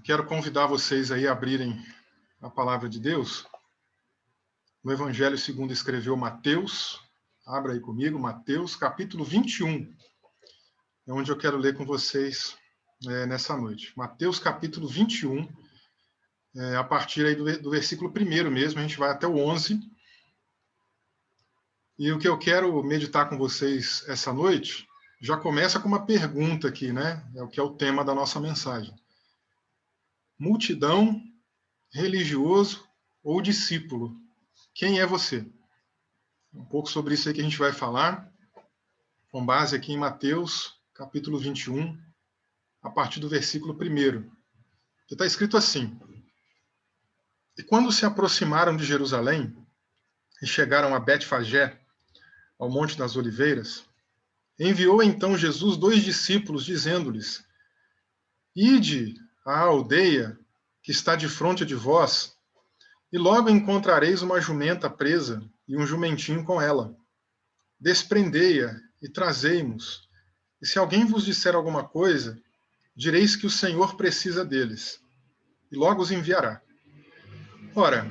Quero convidar vocês aí a abrirem a palavra de Deus no Evangelho segundo escreveu Mateus. Abra aí comigo, Mateus, capítulo 21. É onde eu quero ler com vocês nessa noite. Mateus, capítulo 21, a partir aí do versículo 1 mesmo, a gente vai até o 11. E o que eu quero meditar com vocês essa noite já começa com uma pergunta aqui, né? É o que é o tema da nossa mensagem. Multidão, religioso ou discípulo? Quem é você? Um pouco sobre isso aí que a gente vai falar, com base aqui em Mateus, capítulo 21, a partir do versículo 1. Que está escrito assim: E quando se aproximaram de Jerusalém e chegaram a Betfagé, ao Monte das Oliveiras, enviou então Jesus 2 discípulos, dizendo-lhes: Ide à aldeia que está defronte de vós, e logo encontrareis uma jumenta presa e um jumentinho com ela. Desprendei-a e trazei-mos. E se alguém vos disser alguma coisa, direis que o Senhor precisa deles, e logo os enviará. Ora,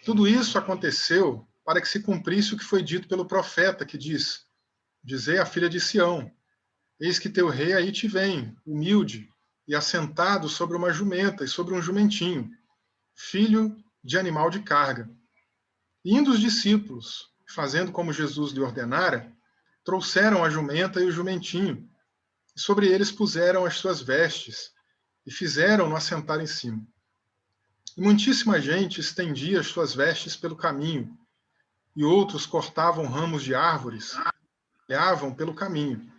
tudo isso aconteceu para que se cumprisse o que foi dito pelo profeta, que diz: Dizei à filha de Sião: Eis que teu rei aí te vem, humilde, e assentado sobre uma jumenta e sobre um jumentinho, filho de animal de carga. E indo os discípulos, fazendo como Jesus lhe ordenara, trouxeram a jumenta e o jumentinho, e sobre eles puseram as suas vestes, e fizeram-no assentar em cima. E muitíssima gente estendia as suas vestes pelo caminho, e outros cortavam ramos de árvores, e olhavam pelo caminho.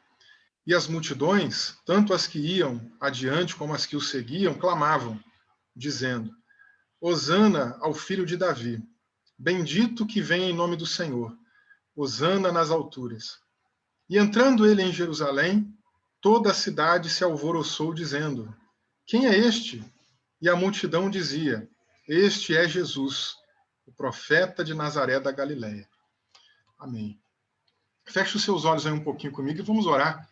E as multidões, tanto as que iam adiante como as que o seguiam, clamavam, dizendo: Hosana ao filho de Davi, bendito que vem em nome do Senhor, hosana nas alturas. E entrando ele em Jerusalém, toda a cidade se alvoroçou, dizendo: Quem é este? E a multidão dizia: Este é Jesus, o profeta de Nazaré da Galileia. Amém. Feche os seus olhos aí um pouquinho comigo e vamos orar,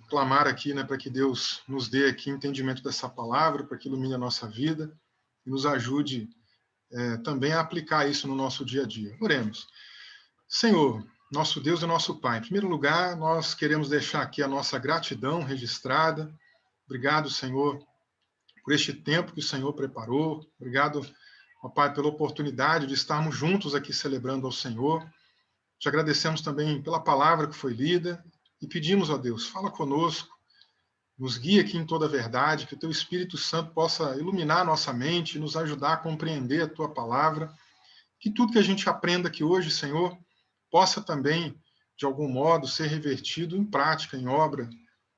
clamar aqui, né, para que Deus nos dê aqui entendimento dessa palavra, para que ilumine a nossa vida e nos ajude também a aplicar isso no nosso dia a dia. Oremos. Senhor, nosso Deus e nosso Pai, em primeiro lugar, nós queremos deixar aqui a nossa gratidão registrada. Obrigado, Senhor, por este tempo que o Senhor preparou. Obrigado, ó Pai, pela oportunidade de estarmos juntos aqui celebrando ao Senhor. Te agradecemos também pela palavra que foi lida e pedimos, ó Deus, fala conosco, nos guia aqui em toda a verdade, que o Teu Espírito Santo possa iluminar a nossa mente e nos ajudar a compreender a Tua palavra. Que tudo que a gente aprenda aqui hoje, Senhor, possa também, de algum modo, ser revertido em prática, em obra,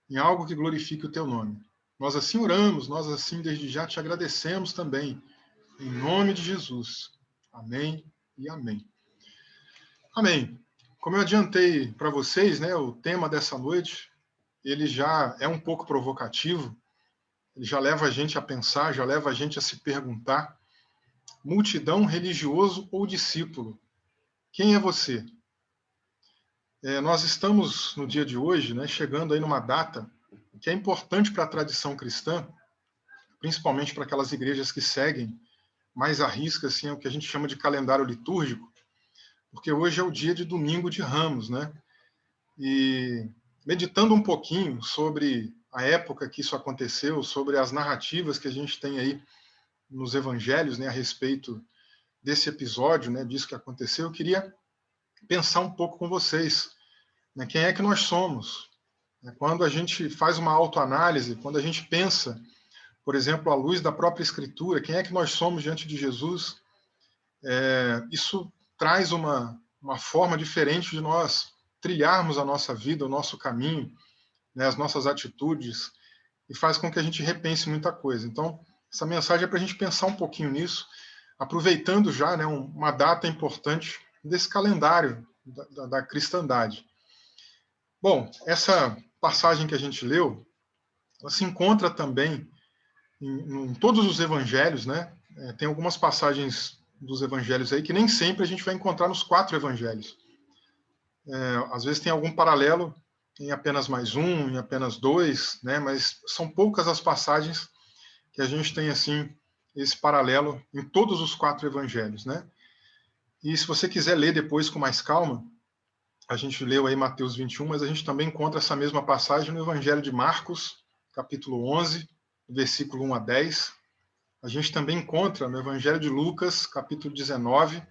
em algo que glorifique o Teu nome. Nós assim oramos, nós assim desde já te agradecemos também, em nome de Jesus. Amém e amém. Amém. Como eu adiantei para vocês, né, o tema dessa noite, ele já é um pouco provocativo, ele já leva a gente a pensar, já leva a gente a se perguntar: multidão, religioso ou discípulo? Quem é você? Nós estamos, no dia de hoje, né, chegando aí numa data que é importante para a tradição cristã, principalmente para aquelas igrejas que seguem mais à risca, assim, o que a gente chama de calendário litúrgico, porque hoje é o dia de Domingo de Ramos, né? E meditando um pouquinho sobre a época que isso aconteceu, sobre as narrativas que a gente tem aí nos evangelhos, né, a respeito desse episódio, né, disso que aconteceu, eu queria pensar um pouco com vocês, né, quem é que nós somos? Quando a gente faz uma autoanálise, quando a gente pensa, por exemplo, à luz da própria Escritura, quem é que nós somos diante de Jesus, isso traz uma forma diferente de nós trilharmos a nossa vida, o nosso caminho, né, as nossas atitudes, e faz com que a gente repense muita coisa. Então, essa mensagem é para a gente pensar um pouquinho nisso, aproveitando já, né, uma data importante desse calendário da cristandade. Bom, essa passagem que a gente leu, ela se encontra também em todos os evangelhos, né? Tem algumas passagens dos evangelhos aí que nem sempre a gente vai encontrar nos 4 evangelhos. Às vezes tem algum paralelo em apenas mais um, em apenas 2, né? Mas são poucas as passagens que a gente tem assim esse paralelo em todos os 4 evangelhos, né? E se você quiser ler depois com mais calma, a gente leu aí Mateus 21, mas a gente também encontra essa mesma passagem no Evangelho de Marcos, capítulo 11, versículo 1 a 10. A gente também encontra no Evangelho de Lucas, capítulo 19,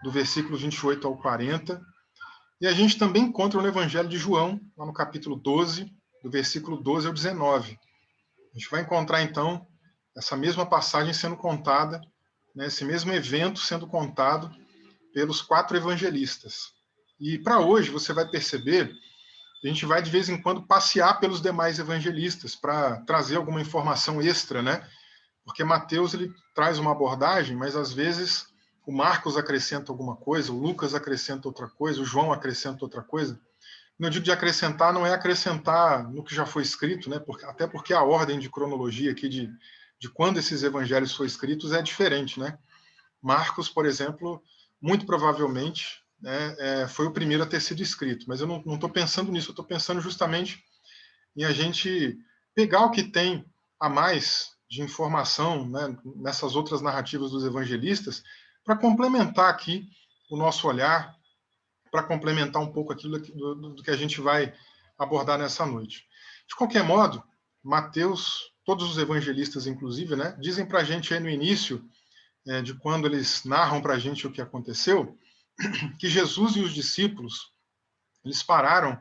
do versículo 28 ao 40. E a gente também encontra no Evangelho de João, lá no capítulo 12, do versículo 12 ao 19. A gente vai encontrar, então, essa mesma passagem sendo contada, né, esse mesmo evento sendo contado pelos 4 evangelistas. E para hoje, você vai perceber, a gente vai de vez em quando passear pelos demais evangelistas para trazer alguma informação extra, né? Porque Mateus ele traz uma abordagem, mas às vezes o Marcos acrescenta alguma coisa, o Lucas acrescenta outra coisa, o João acrescenta outra coisa. Quando eu digo de acrescentar, não é acrescentar no que já foi escrito, né? Até porque a ordem de cronologia aqui de quando esses evangelhos foram escritos é diferente, né? Marcos, por exemplo, muito provavelmente, né, foi o primeiro a ter sido escrito, mas eu não estou pensando nisso, eu estou pensando justamente em a gente pegar o que tem a mais de informação, né, nessas outras narrativas dos evangelistas, para complementar aqui o nosso olhar, para complementar um pouco aquilo do que a gente vai abordar nessa noite. De qualquer modo, Mateus, todos os evangelistas, inclusive, né, dizem para a gente aí no início, de quando eles narram para a gente o que aconteceu, que Jesus e os discípulos, eles pararam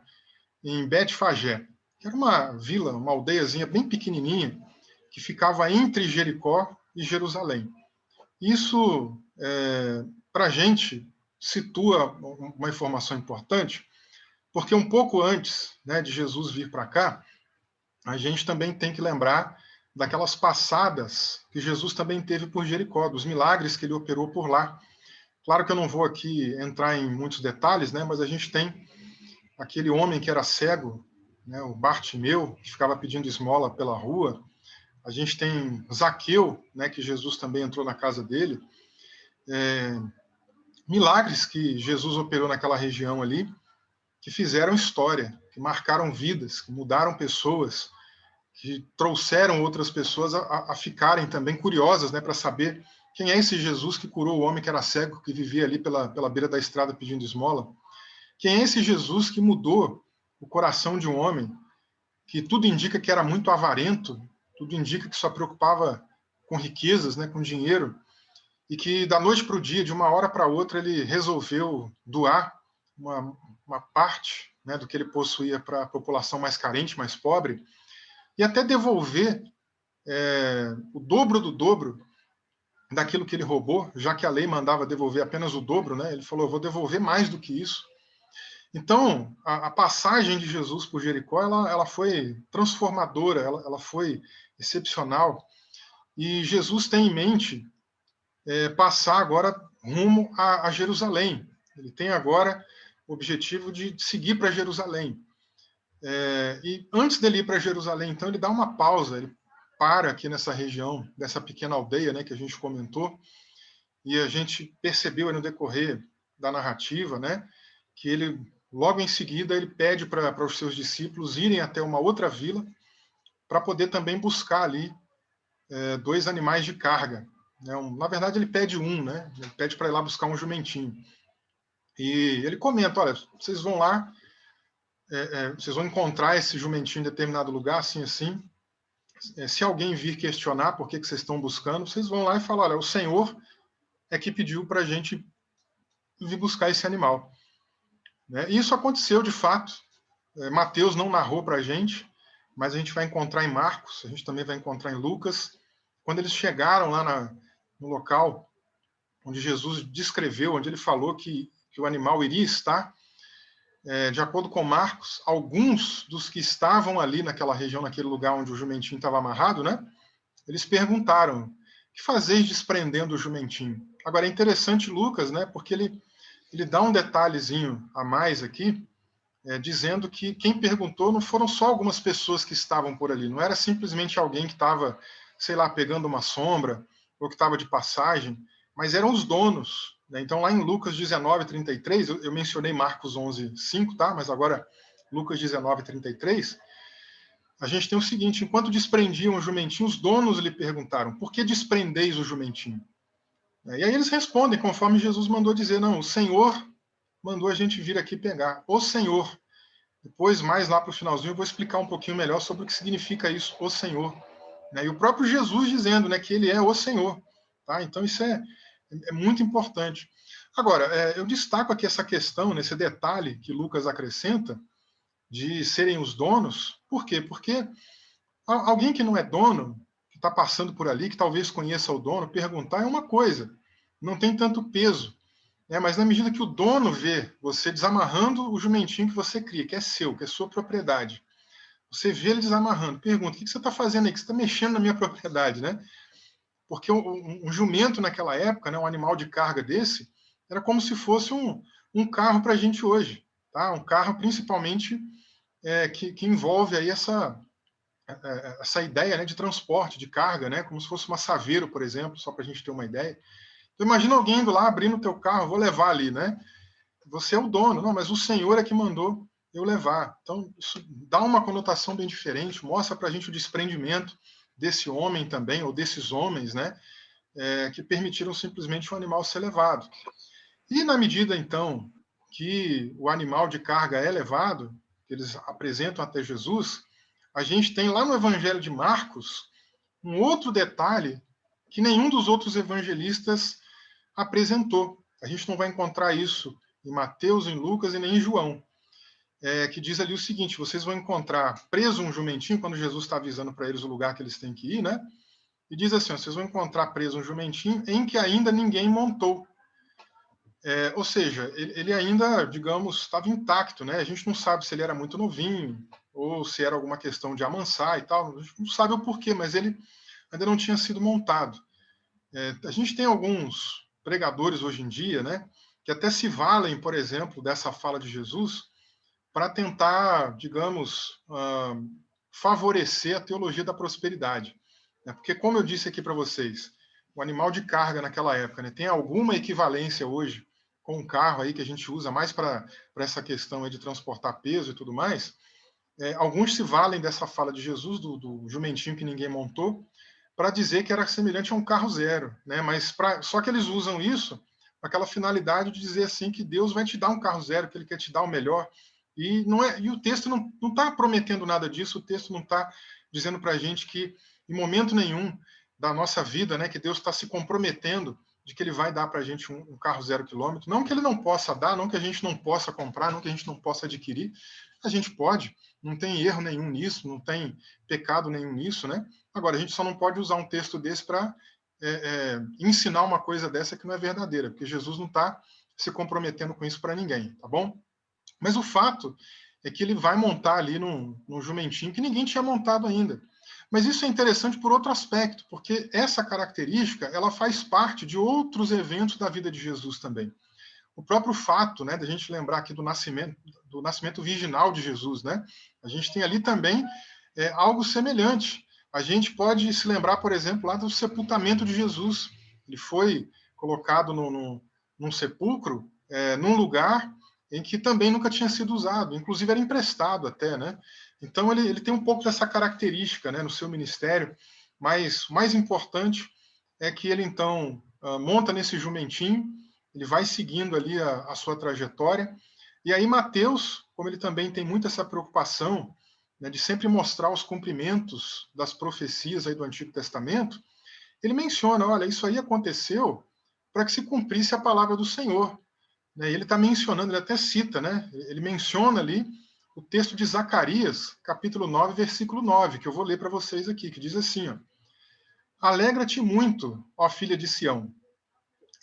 em Betfagé, que era uma vila, uma aldeiazinha bem pequenininha, que ficava entre Jericó e Jerusalém. Isso, para a gente, situa uma informação importante, porque um pouco antes, né, de Jesus vir para cá, a gente também tem que lembrar daquelas passadas que Jesus também teve por Jericó, dos milagres que ele operou por lá. Claro que eu não vou aqui entrar em muitos detalhes, né, mas a gente tem aquele homem que era cego, né, o Bartimeu, que ficava pedindo esmola pela rua. A gente tem Zaqueu, né, que Jesus também entrou na casa dele. Milagres que Jesus operou naquela região ali, que fizeram história, que marcaram vidas, que mudaram pessoas, que trouxeram outras pessoas a ficarem também curiosas, né, para saber quem é esse Jesus que curou o homem que era cego, que vivia ali pela beira da estrada pedindo esmola. Quem é esse Jesus que mudou o coração de um homem que tudo indica que era muito avarento, tudo indica que só preocupava com riquezas, né, com dinheiro, e que da noite para o dia, de uma hora para outra, ele resolveu doar uma parte, né, do que ele possuía para a população mais carente, mais pobre, e até devolver o dobro do dobro daquilo que ele roubou, já que a lei mandava devolver apenas o dobro, né? Ele falou, eu vou devolver mais do que isso. Então, a passagem de Jesus por Jericó, ela foi transformadora, ela foi excepcional, e Jesus tem em mente passar agora rumo a Jerusalém. Ele tem agora o objetivo de seguir para Jerusalém. E antes dele ir para Jerusalém, então, ele dá uma pausa, ele para aqui nessa região, dessa pequena aldeia, né, que a gente comentou, e a gente percebeu no decorrer da narrativa, né, que ele, logo em seguida, ele pede para os seus discípulos irem até uma outra vila para poder também buscar ali 2 animais de carga. Né, na verdade, ele pede né, ele pede para ir lá buscar um jumentinho. E ele comenta, olha, vocês vão lá, vocês vão encontrar esse jumentinho em determinado lugar, assim, assim. Se alguém vir questionar por que vocês estão buscando, vocês vão lá e falam, olha, o Senhor é que pediu para a gente vir buscar esse animal. Né? E isso aconteceu de fato. Mateus não narrou para a gente, mas a gente vai encontrar em Marcos, a gente também vai encontrar em Lucas. Quando eles chegaram lá no local onde Jesus descreveu, onde ele falou que o animal iria estar, de acordo com Marcos, alguns dos que estavam ali naquela região, naquele lugar onde o jumentinho estava amarrado, né? Eles perguntaram, que fazeis desprendendo o jumentinho? Agora, é interessante Lucas, né? Porque ele dá um detalhezinho a mais aqui, dizendo que quem perguntou não foram só algumas pessoas que estavam por ali, não era simplesmente alguém que estava, sei lá, pegando uma sombra, ou que estava de passagem, mas eram os donos. Né? Então, lá em Lucas 19, 33, eu mencionei Marcos 11, 5, tá? Mas agora, Lucas 19, 33, a gente tem o seguinte: enquanto desprendiam o jumentinho, os donos lhe perguntaram: por que desprendeis o jumentinho? E aí eles respondem, conforme Jesus mandou dizer: não, o Senhor mandou a gente vir aqui pegar. O Senhor. Depois, mais lá para o finalzinho, eu vou explicar um pouquinho melhor sobre o que significa isso, o Senhor. E o próprio Jesus dizendo, né, que ele é o Senhor. Tá? Então, isso é muito importante. Agora, eu destaco aqui essa questão, nesse detalhe que Lucas acrescenta, de serem os donos. Por quê? Porque alguém que não é dono, que está passando por ali, que talvez conheça o dono, perguntar é uma coisa, não tem tanto peso. Mas na medida que o dono vê você desamarrando o jumentinho que você cria, que é seu, que é sua propriedade, você vê ele desamarrando, pergunta: o que você está fazendo aí? Que você está mexendo na minha propriedade, né? Porque um jumento naquela época, né, um animal de carga desse, era como se fosse um carro para a gente hoje, tá? Um carro principalmente que envolve aí essa ideia, né, de transporte, de carga, né? Como se fosse uma Saveiro, por exemplo, só para a gente ter uma ideia. Então, imagina alguém indo lá, abrindo o teu carro: vou levar ali, né? Você é o dono. Não, mas o Senhor é que mandou eu levar. Então, isso dá uma conotação bem diferente, mostra para a gente o desprendimento desse homem também, ou desses homens, né? Que permitiram simplesmente o animal ser levado. E na medida, então, que o animal de carga é levado, que eles apresentam até Jesus, a gente tem lá no Evangelho de Marcos um outro detalhe que nenhum dos outros evangelistas apresentou. A gente não vai encontrar isso em Mateus, em Lucas e nem em João. Que diz ali o seguinte: vocês vão encontrar preso um jumentinho, quando Jesus está avisando para eles o lugar que eles têm que ir, né? E diz assim: vocês vão encontrar preso um jumentinho em que ainda ninguém montou. Ou seja, ele ainda, digamos, estava intacto, né? A gente não sabe se ele era muito novinho ou se era alguma questão de amansar e tal. A gente não sabe o porquê, mas ele ainda não tinha sido montado. A gente tem alguns pregadores hoje em dia, né, que até se valem, por exemplo, dessa fala de Jesus para tentar, digamos, favorecer a teologia da prosperidade. Porque, como eu disse aqui para vocês, o animal de carga naquela época, né, tem alguma equivalência hoje com um carro aí que a gente usa mais para essa questão aí de transportar peso e tudo mais. Alguns se valem dessa fala de Jesus, do jumentinho que ninguém montou, para dizer que era semelhante a um carro zero, né? Mas só que eles usam isso com aquela finalidade de dizer assim que Deus vai te dar um carro zero, que Ele quer te dar o melhor. E não é, e o texto não está prometendo nada disso. O texto não está dizendo para a gente que em momento nenhum da nossa vida, né, que Deus está se comprometendo de que Ele vai dar para a gente um carro 0 km. Não que Ele não possa dar, não que a gente não possa comprar, não que a gente não possa adquirir. A gente pode. Não tem erro nenhum nisso, não tem pecado nenhum nisso, né? Agora, a gente só não pode usar um texto desse para ensinar uma coisa dessa que não é verdadeira, porque Jesus não está se comprometendo com isso para ninguém, tá bom? Mas o fato é que ele vai montar ali num jumentinho que ninguém tinha montado ainda. Mas isso é interessante por outro aspecto, porque essa característica ela faz parte de outros eventos da vida de Jesus também. O próprio fato, né, da gente lembrar aqui do nascimento virginal de Jesus, né? A gente tem ali também algo semelhante. A gente pode se lembrar, por exemplo, lá do sepultamento de Jesus. Ele foi colocado num sepulcro, num lugar em que também nunca tinha sido usado, inclusive era emprestado até, né? Então ele tem um pouco dessa característica, né, no seu ministério, mas o mais importante é que ele então monta nesse jumentinho, ele vai seguindo ali a sua trajetória, e aí Mateus, como ele também tem muito essa preocupação, né, de sempre mostrar os cumprimentos das profecias aí do Antigo Testamento, ele menciona: olha, isso aí aconteceu para que se cumprisse a palavra do Senhor. Ele está mencionando, ele até cita, né? Ele menciona ali o texto de Zacarias, capítulo 9, versículo 9, que eu vou ler para vocês aqui, que diz assim: ó, alegra-te muito, ó filha de Sião,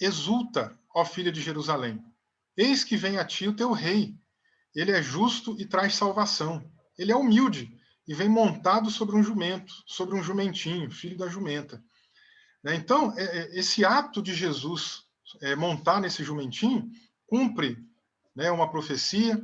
exulta, ó filha de Jerusalém, eis que vem a ti o teu rei, ele é justo e traz salvação, ele é humilde e vem montado sobre um jumento, sobre um jumentinho, filho da jumenta. Então, esse ato de Jesus montar nesse jumentinho cumpre, né, uma profecia,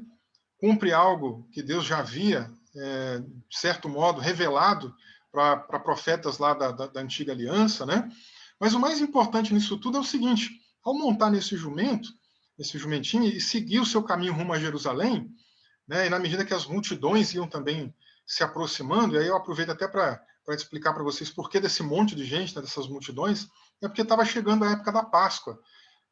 cumpre algo que Deus já havia, de certo modo, revelado para profetas lá da antiga aliança, né? Mas o mais importante nisso tudo é o seguinte: ao montar nesse jumentinho, e seguir o seu caminho rumo a Jerusalém, né, e na medida que as multidões iam também se aproximando, e aí eu aproveito até para explicar para vocês por que desse monte de gente, né, dessas multidões, é porque estava chegando a época da Páscoa.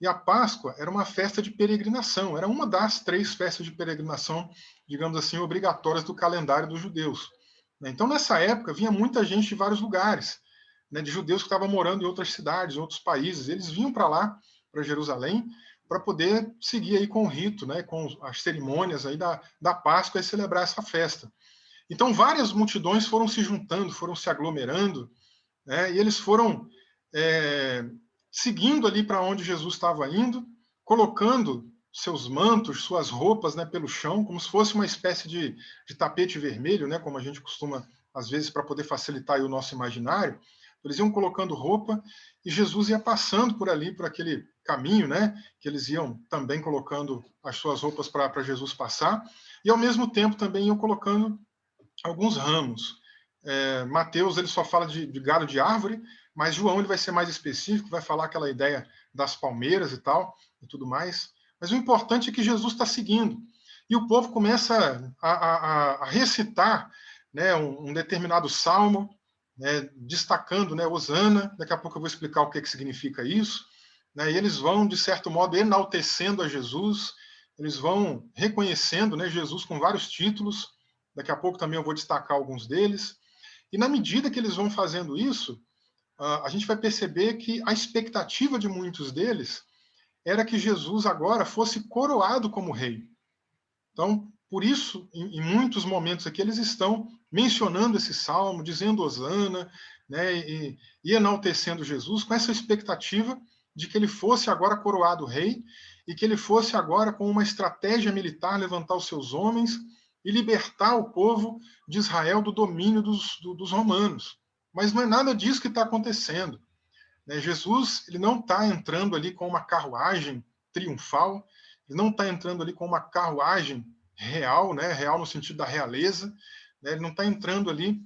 E a Páscoa era uma festa de peregrinação, era uma das 3 festas de peregrinação, digamos assim, obrigatórias do calendário dos judeus. Então, nessa época, vinha muita gente de vários lugares, né, de judeus que estavam morando em outras cidades, em outros países. Eles vinham para lá, para Jerusalém, para poder seguir aí com o rito, né, com as cerimônias aí da Páscoa e celebrar essa festa. Então, várias multidões foram se juntando, foram se aglomerando, né, e eles foram seguindo ali para onde Jesus estava indo, colocando seus mantos, suas roupas, né, pelo chão, como se fosse uma espécie de tapete vermelho, né, como a gente costuma, às vezes, para poder facilitar aí o nosso imaginário. Eles iam colocando roupa e Jesus ia passando por ali, por aquele caminho, né, que eles iam também colocando as suas roupas para Jesus passar, e ao mesmo tempo também iam colocando alguns ramos. Mateus ele só fala de galho de árvore, mas João ele vai ser mais específico, vai falar aquela ideia das palmeiras e tal, e tudo mais. Mas o importante é que Jesus está seguindo. E o povo começa a recitar, né, um determinado salmo, né, destacando, né, Hosana. Daqui a pouco eu vou explicar o que significa isso. Né, e eles vão, de certo modo, enaltecendo a Jesus, eles vão reconhecendo, né, Jesus com vários títulos. Daqui a pouco também eu vou destacar alguns deles. E na medida que eles vão fazendo isso, a gente vai perceber que a expectativa de muitos deles era que Jesus agora fosse coroado como rei. Então, por isso, em muitos momentos aqui, eles estão mencionando esse salmo, dizendo Hosana, né, e enaltecendo Jesus com essa expectativa de que ele fosse agora coroado rei e que ele fosse agora, com uma estratégia militar, levantar os seus homens e libertar o povo de Israel do domínio dos romanos. Mas não é nada disso que está acontecendo. Né? Jesus ele não está entrando ali com uma carruagem triunfal, ele não está entrando ali com uma carruagem real, né? Real no sentido da realeza, né? Ele não está entrando ali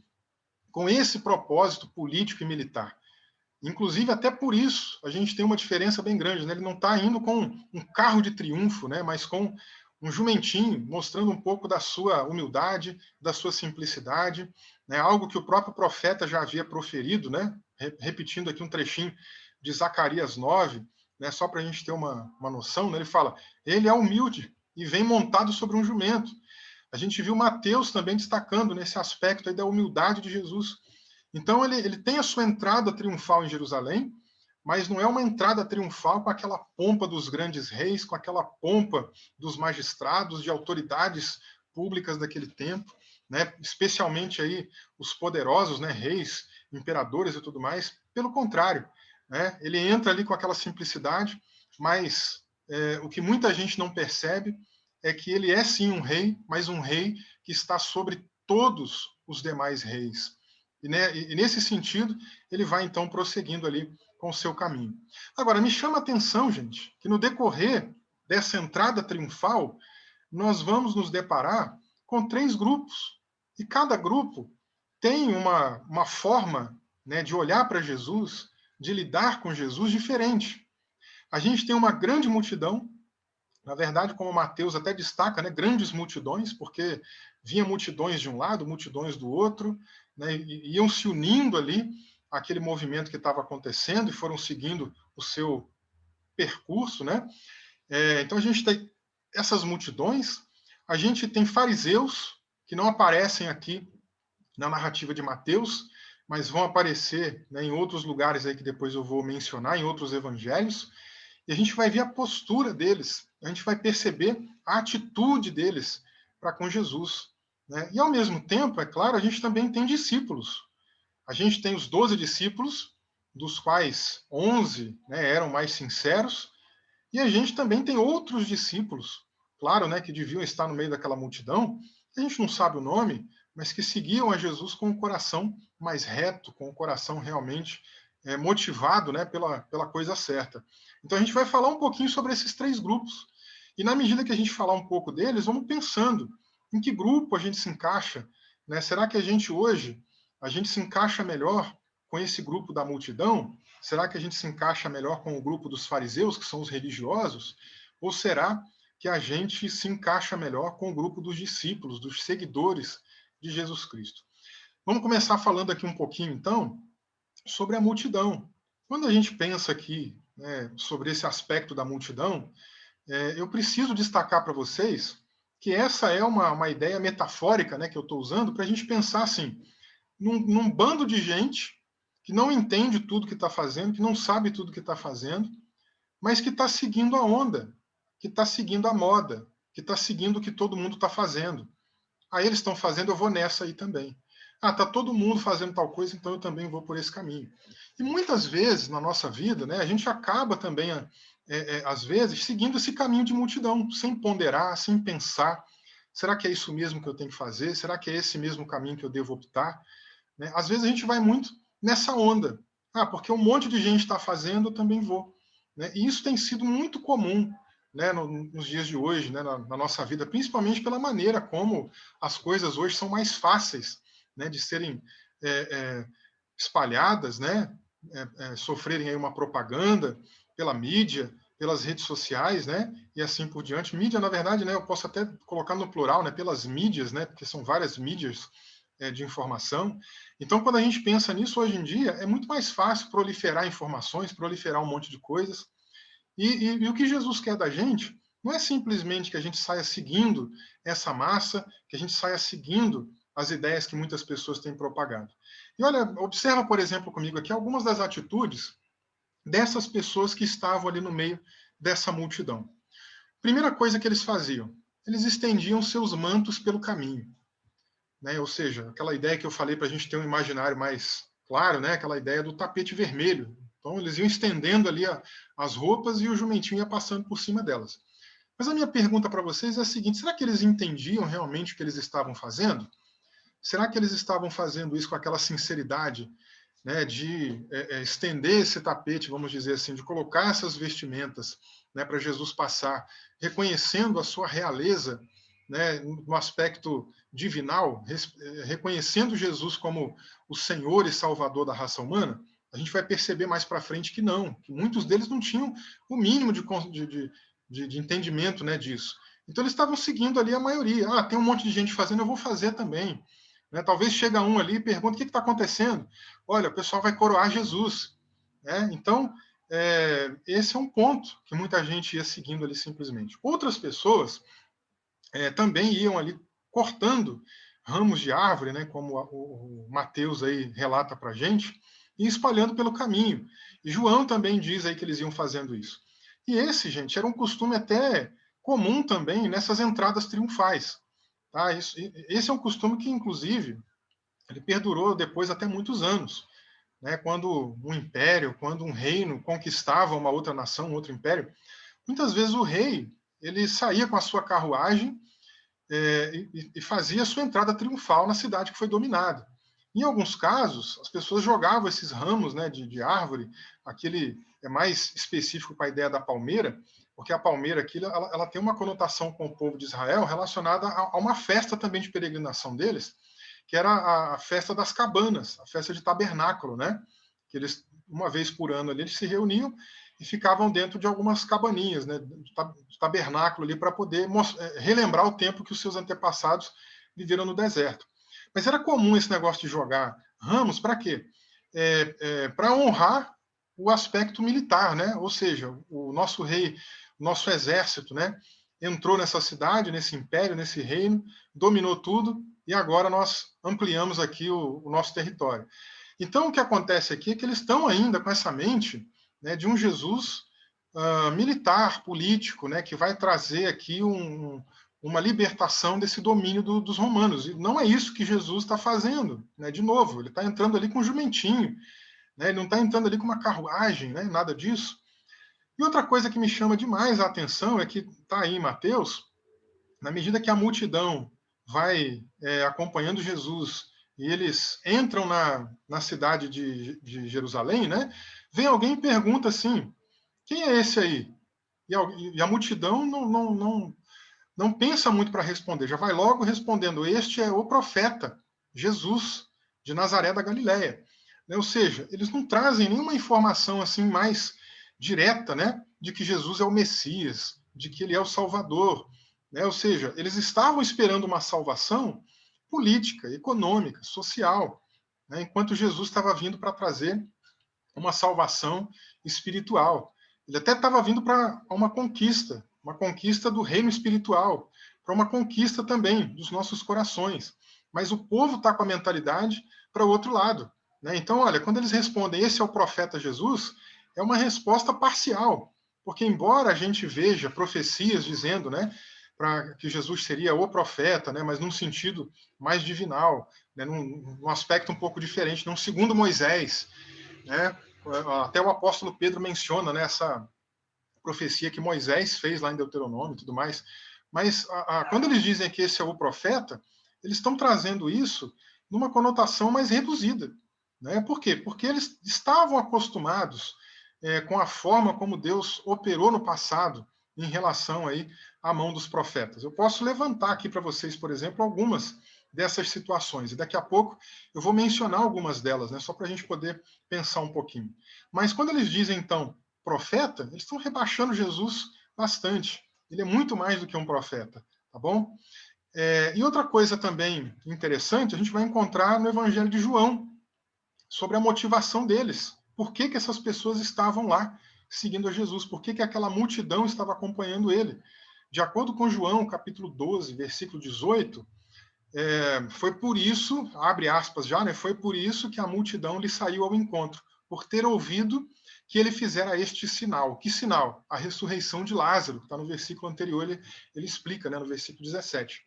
com esse propósito político e militar. Inclusive, até por isso, a gente tem uma diferença bem grande. Né? Ele não está indo com um carro de triunfo, né? Mas com um jumentinho, mostrando um pouco da sua humildade, da sua simplicidade, né? Algo que o próprio profeta já havia proferido, né? Repetindo aqui um trechinho de Zacarias 9, né? Só para a gente ter uma noção, né? Ele fala, ele é humilde e vem montado sobre um jumento. A gente viu Mateus também destacando nesse aspecto aí da humildade de Jesus. Então, ele tem a sua entrada triunfal em Jerusalém, mas não é uma entrada triunfal com aquela pompa dos grandes reis, com aquela pompa dos magistrados, de autoridades públicas daquele tempo, né? Especialmente aí os poderosos, né? Reis, imperadores e tudo mais. Pelo contrário, né? Ele entra ali com aquela simplicidade, mas o que muita gente não percebe é que ele é sim um rei, mas um rei que está sobre todos os demais reis. E nesse sentido, ele vai então prosseguindo ali com o seu caminho. Agora, me chama a atenção, gente, que no decorrer dessa entrada triunfal, nós vamos nos deparar com 3 grupos. E cada grupo tem uma forma, né, de olhar para Jesus, de lidar com Jesus diferente. A gente tem uma grande multidão, na verdade, como Mateus até destaca, né, grandes multidões, porque vinha multidões de um lado, multidões do outro, né, e iam se unindo ali àquele movimento que estava acontecendo e foram seguindo o seu percurso. Né? Então a gente tem essas multidões, a gente tem fariseus, que não aparecem aqui na narrativa de Mateus, mas vão aparecer, né, em outros lugares aí que depois eu vou mencionar, em outros evangelhos, e a gente vai ver a postura deles, a gente vai perceber a atitude deles para com Jesus. Né? E, ao mesmo tempo, é claro, a gente também tem discípulos. A gente tem os 12 discípulos, dos quais 11, né, eram mais sinceros, e a gente também tem outros discípulos, claro, né, que deviam estar no meio daquela multidão, a gente não sabe o nome, mas que seguiam a Jesus com o coração mais reto, com o coração realmente motivado, né, pela coisa certa. Então a gente vai falar um pouquinho sobre esses 3 grupos. E na medida que a gente falar um pouco deles, vamos pensando em que grupo a gente se encaixa. Né? Será que a gente hoje se encaixa melhor com esse grupo da multidão? Será que a gente se encaixa melhor com o grupo dos fariseus, que são os religiosos? Ou será que a gente se encaixa melhor com o grupo dos discípulos, dos seguidores de Jesus Cristo. Vamos começar falando aqui um pouquinho, então, sobre a multidão. Quando a gente pensa aqui, né, sobre esse aspecto da multidão, eu preciso destacar para vocês que essa é uma ideia metafórica, né, que eu estou usando para a gente pensar assim, num bando de gente que não entende tudo que está fazendo, que não sabe tudo que está fazendo, mas que está seguindo a onda, que está seguindo a moda, que está seguindo o que todo mundo está fazendo. Aí eles estão fazendo, eu vou nessa aí também. Ah, está todo mundo fazendo tal coisa, então eu também vou por esse caminho. E muitas vezes na nossa vida, né, a gente acaba também, às vezes, seguindo esse caminho de multidão, sem ponderar, sem pensar. Será que é isso mesmo que eu tenho que fazer? Será que é esse mesmo caminho que eu devo optar? Né? Às vezes a gente vai muito nessa onda. Ah, porque um monte de gente está fazendo, eu também vou. Né? E isso tem sido muito comum, né, nos dias de hoje, né, na nossa vida, principalmente pela maneira como as coisas hoje são mais fáceis, né, de serem espalhadas, né, sofrerem aí uma propaganda pela mídia, pelas redes sociais, né, e assim por diante. Mídia, na verdade, né, eu posso até colocar no plural, né, pelas mídias, né, porque são várias mídias de informação. Então, quando a gente pensa nisso hoje em dia, é muito mais fácil proliferar informações, proliferar um monte de coisas. E o que Jesus quer da gente não é simplesmente que a gente saia seguindo essa massa, que a gente saia seguindo as ideias que muitas pessoas têm propagado. E olha, observa, por exemplo, comigo aqui algumas das atitudes dessas pessoas que estavam ali no meio dessa multidão. Primeira coisa que eles faziam, eles estendiam seus mantos pelo caminho. Né? Ou seja, aquela ideia que eu falei para a gente ter um imaginário mais claro, né? Aquela ideia do tapete vermelho. Então, eles iam estendendo ali as roupas e o jumentinho ia passando por cima delas. Mas a minha pergunta para vocês é a seguinte: será que eles entendiam realmente o que eles estavam fazendo? Será que eles estavam fazendo isso com aquela sinceridade, né, de estender esse tapete, vamos dizer assim, de colocar essas vestimentas, né, para Jesus passar, reconhecendo a sua realeza, né, no aspecto divinal, reconhecendo Jesus como o Senhor e Salvador da raça humana? A gente vai perceber mais para frente que não, que muitos deles não tinham o mínimo de entendimento, né, disso. Então eles estavam seguindo ali a maioria. Ah, tem um monte de gente fazendo, eu vou fazer também. Né? Talvez chega um ali e pergunta: o que está acontecendo? Olha, o pessoal vai coroar Jesus. Né? Então, esse é um ponto que muita gente ia seguindo ali simplesmente. Outras pessoas também iam ali cortando ramos de árvore, né, como o Mateus aí relata para a gente, e espalhando pelo caminho. E João também diz aí que eles iam fazendo isso. E esse, gente, era um costume até comum também nessas entradas triunfais. Tá? Esse é um costume que, inclusive, ele perdurou depois até muitos anos. Né? Quando um império, quando um reino conquistava uma outra nação, um outro império, muitas vezes o rei ele saía com a sua carruagem e fazia a sua entrada triunfal na cidade que foi dominada. Em alguns casos, as pessoas jogavam esses ramos, né, de árvore, aquele é mais específico para a ideia da palmeira, porque a palmeira aqui ela tem uma conotação com o povo de Israel relacionada a uma festa também de peregrinação deles, que era a festa das cabanas, a festa de tabernáculo, né? Que eles, uma vez por ano ali, eles se reuniam e ficavam dentro de algumas cabaninhas, né? De tabernáculo ali, para poder relembrar o tempo que os seus antepassados viveram no deserto. Mas era comum esse negócio de jogar ramos, para quê? Para honrar o aspecto militar, né? Ou seja, o nosso rei, o nosso exército, né? Entrou nessa cidade, nesse império, nesse reino, dominou tudo, e agora nós ampliamos aqui o nosso território. Então, o que acontece aqui é que eles estão ainda com essa mente, né, de um Jesus militar, político, né, que vai trazer aqui uma libertação desse domínio dos romanos. E não é isso que Jesus está fazendo. Né? De novo, ele está entrando ali com um jumentinho, né? Ele não está entrando ali com uma carruagem, né? Nada disso. E outra coisa que me chama demais a atenção é que está aí em Mateus, na medida que a multidão vai acompanhando Jesus e eles entram na cidade de Jerusalém, né? Vem alguém e pergunta assim: quem é esse aí? E a multidão não pensa muito para responder, já vai logo respondendo: este é o profeta, Jesus, de Nazaré da Galileia. Ou seja, eles não trazem nenhuma informação assim mais direta, né, de que Jesus é o Messias, de que ele é o Salvador. Né? Ou seja, eles estavam esperando uma salvação política, econômica, social, né? Enquanto Jesus estava vindo para trazer uma salvação espiritual. Ele até estava vindo para uma conquista do reino espiritual, para uma conquista também dos nossos corações. Mas o povo está com a mentalidade para o outro lado, né? Então, olha, quando eles respondem, esse é o profeta Jesus, é uma resposta parcial, porque embora a gente veja profecias dizendo, né, para que Jesus seria o profeta, né, mas num sentido mais divinal, né, num aspecto um pouco diferente, não segundo Moisés, né? Até o apóstolo Pedro menciona, né, essa profecia que Moisés fez lá em Deuteronômio e tudo mais. Mas quando eles dizem que esse é o profeta, eles estão trazendo isso numa conotação mais reduzida. Né? Por quê? Porque eles estavam acostumados com a forma como Deus operou no passado em relação aí à mão dos profetas. Eu posso levantar aqui para vocês, por exemplo, algumas dessas situações. E daqui a pouco eu vou mencionar algumas delas, né, só para a gente poder pensar um pouquinho. Mas quando eles dizem, então, profeta, eles estão rebaixando Jesus bastante. Ele é muito mais do que um profeta, tá bom? E outra coisa também interessante, a gente vai encontrar no Evangelho de João, sobre a motivação deles. Por que essas pessoas estavam lá seguindo a Jesus? Por que aquela multidão estava acompanhando ele? De acordo com João, capítulo 12, versículo 18, foi por isso, abre aspas já, né? Foi por isso que a multidão lhe saiu ao encontro, por ter ouvido que ele fizera este sinal. Que sinal? A ressurreição de Lázaro, que está no versículo anterior, ele explica, né, no versículo 17.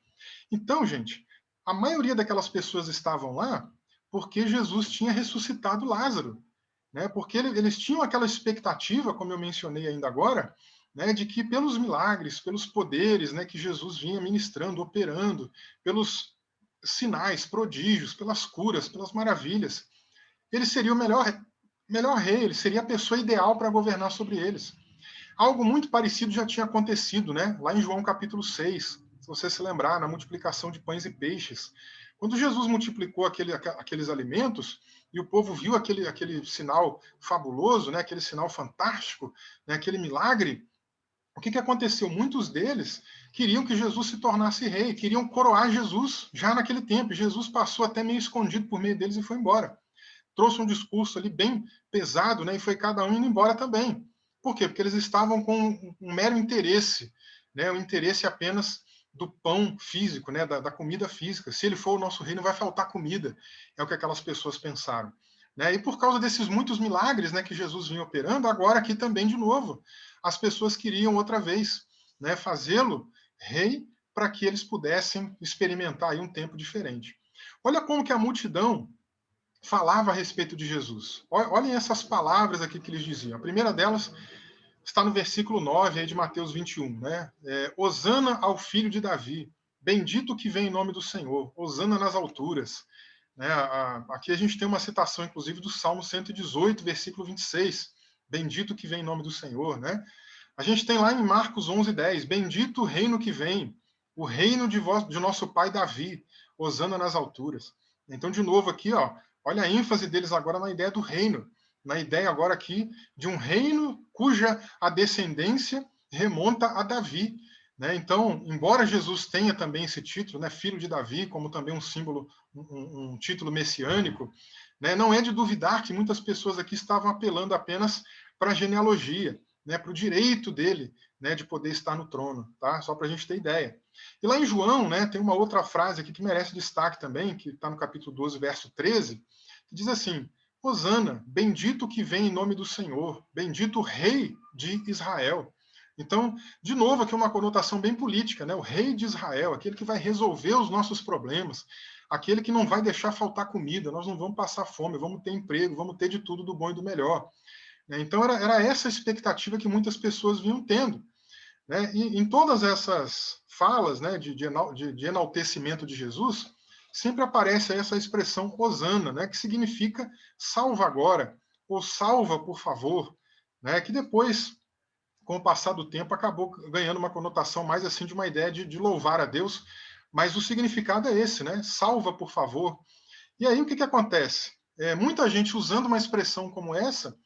Então, gente, a maioria daquelas pessoas estavam lá porque Jesus tinha ressuscitado Lázaro, né? Porque eles tinham aquela expectativa, como eu mencionei ainda agora, né, de que pelos milagres, pelos poderes, né, que Jesus vinha ministrando, operando, pelos sinais, prodígios, pelas curas, pelas maravilhas, ele seria o melhor rei, ele seria a pessoa ideal para governar sobre eles. Algo muito parecido já tinha acontecido, né? Lá em João capítulo 6, se você se lembrar, na multiplicação de pães e peixes. Quando Jesus multiplicou aqueles alimentos e o povo viu aquele sinal fabuloso, né? Aquele sinal fantástico, né? Aquele milagre, o que aconteceu? Muitos deles queriam que Jesus se tornasse rei, queriam coroar Jesus já naquele tempo. Jesus passou até meio escondido por meio deles e foi embora. Trouxe um discurso ali bem pesado, né? E foi cada um indo embora também. Por quê? Porque eles estavam com um mero interesse, né? O interesse apenas do pão físico, né? Da comida física. Se ele for o nosso rei, não vai faltar comida. É o que aquelas pessoas pensaram. Né? E por causa desses muitos milagres, né, que Jesus vinha operando, agora aqui também de novo, as pessoas queriam outra vez, né, fazê-lo rei para que eles pudessem experimentar aí um tempo diferente. Olha como que a multidão falava a respeito de Jesus. Olhem essas palavras aqui que eles diziam. A primeira delas está no versículo 9 aí de Mateus 21, né? Hosana ao filho de Davi, bendito que vem em nome do Senhor, hosana nas alturas. Né? Aqui a gente tem uma citação, inclusive, do Salmo 118, versículo 26, bendito que vem em nome do Senhor. Né? A gente tem lá em Marcos 11:10, bendito o reino que vem, o reino de nosso pai Davi, hosana nas alturas. Então, de novo aqui, ó, olha a ênfase deles agora na ideia do reino, na ideia agora aqui de um reino cuja a descendência remonta a Davi. Né? Então, embora Jesus tenha também esse título, né, filho de Davi, como também um símbolo, um título messiânico, né, não é de duvidar que muitas pessoas aqui estavam apelando apenas para a genealogia, né, para o direito dele, né, de poder estar no trono, tá? Só para a gente ter ideia. E lá em João, né, tem uma outra frase aqui que merece destaque também, que está no capítulo 12, verso 13, que diz assim: Hosana, bendito que vem em nome do Senhor, bendito o Rei de Israel. Então, de novo, aqui uma conotação bem política, né? O Rei de Israel, aquele que vai resolver os nossos problemas, aquele que não vai deixar faltar comida, nós não vamos passar fome, vamos ter emprego, vamos ter de tudo do bom e do melhor. Então, era essa a expectativa que muitas pessoas vinham tendo. Né? E em todas essas falas, né, de enaltecimento de Jesus, sempre aparece essa expressão hosana, né, que significa salva agora, ou salva por favor, né, que depois, com o passar do tempo, acabou ganhando uma conotação mais assim de uma ideia de louvar a Deus, mas o significado é esse, né, salva por favor. E aí o que acontece? Muita gente usando uma expressão como essa,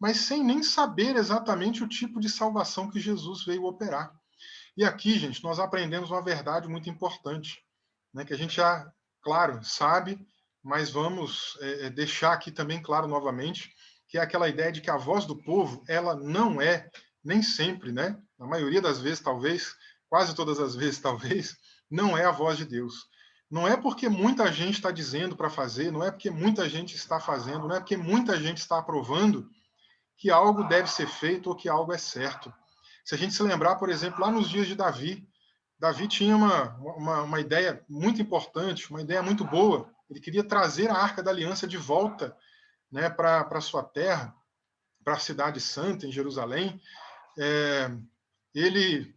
mas sem nem saber exatamente o tipo de salvação que Jesus veio operar. E aqui, gente, nós aprendemos uma verdade muito importante, né, que a gente já claro, sabe, mas vamos deixar aqui também claro novamente que é aquela ideia de que a voz do povo, ela não é, nem sempre, né? Na maioria das vezes, talvez, quase todas as vezes, talvez, não é a voz de Deus. Não é porque muita gente está dizendo para fazer, não é porque muita gente está fazendo, não é porque muita gente está aprovando que algo deve ser feito ou que algo é certo. Se a gente se lembrar, por exemplo, lá nos dias de Davi, Davi tinha uma ideia muito importante, uma ideia muito boa. Ele queria trazer a Arca da Aliança de volta, né, para a sua terra, para a cidade santa, em Jerusalém. Ele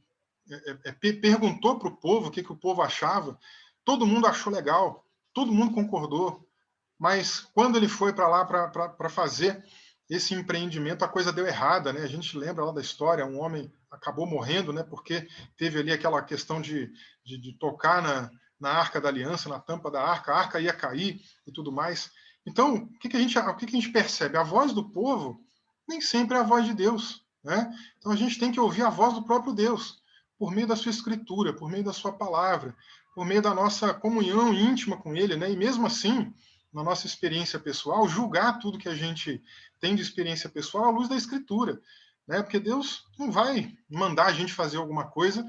perguntou para o povo o que o povo achava. Todo mundo achou legal, todo mundo concordou. Mas quando ele foi para lá para fazer esse empreendimento, a coisa deu errada, né? A gente lembra lá da história, um homem acabou morrendo, né? Porque teve ali aquela questão de tocar na Arca da Aliança, na tampa da arca, a arca ia cair e tudo mais. Então, o que a gente percebe? A voz do povo nem sempre é a voz de Deus, né? Então a gente tem que ouvir a voz do próprio Deus, por meio da sua escritura, por meio da sua palavra, por meio da nossa comunhão íntima com Ele, né? E mesmo assim, na nossa experiência pessoal, julgar tudo que a gente tem de experiência pessoal à luz da Escritura, né? Porque Deus não vai mandar a gente fazer alguma coisa